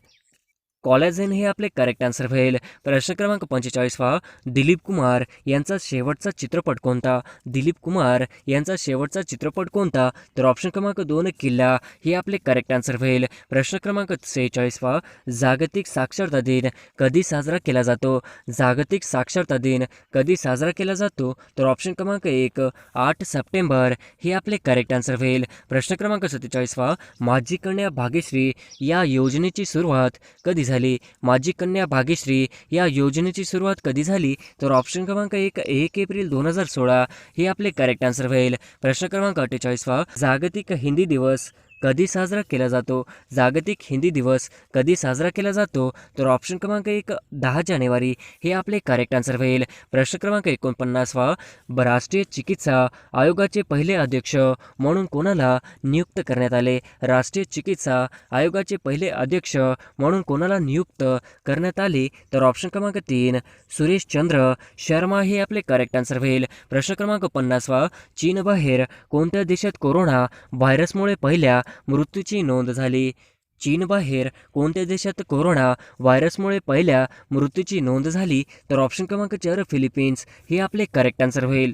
कॉलॅजेन हे आपले करेक्ट आन्सर होईल. प्रश्न क्रमांक 45 दिलीप कुमार यांचा शेवटचा चित्रपट कोणता? दिलीप कुमार यांचा शेवटचा चित्रपट कोणता? तर ऑप्शन क्रमांक 2 किल्ला हे आपले करेक्ट आन्सर होईल. प्रश्न क्रमांक 46 जागतिक साक्षरता दिन कधी साजरा केला जातो? जागतिक साक्षरता दिन कधी साजरा केला जातो? तर ऑप्शन क्रमांक 1 8 सप्टेंबर हे आपले करेक्ट आन्सर होईल. प्रश्न क्रमांक 47 माझी कन्या भाग्यश्री या योजनेची सुरुवात कधी झाली? माझी कन्या भाग्यश्री या योजनेची सुरुवात कधी झाली? तर ऑप्शन क्रमांक 1 एप्रिल 2016 हे आपले करेक्ट आन्सर होईल. प्रश्न क्रमांक 48 जागतिक हिंदी दिवस कधी साजरा केला जातो? जागतिक हिंदी दिवस कधी साजरा केला जातो? तर ऑप्शन क्रमांक 1 10 जानेवारी हे आपले करेक्ट आन्सर होईल. प्रश्न क्रमांक 49 राष्ट्रीय चिकित्सा आयोगाचे पहिले अध्यक्ष म्हणून कोणाला नियुक्त करण्यात आले? राष्ट्रीय चिकित्सा आयोगाचे पहिले अध्यक्ष म्हणून कोणाला नियुक्त करण्यात आले? तर ऑप्शन क्रमांक 3 सुरेश चंद्र शर्मा हे आपले करेक्ट आन्सर होईल. प्रश्न क्रमांक 50 चीनबाहेर कोणत्या देशात कोरोना व्हायरसमुळे पहिल्या मृत्यूची नोंद झाली? चीनबाहेर कोणत्या देशात कोरोना व्हायरसमुळे पहिल्या मृत्यूची नोंद झाली? तर ऑप्शन क्रमांक 4 फिलिपिन्स हे आपले करेक्ट आन्सर होईल.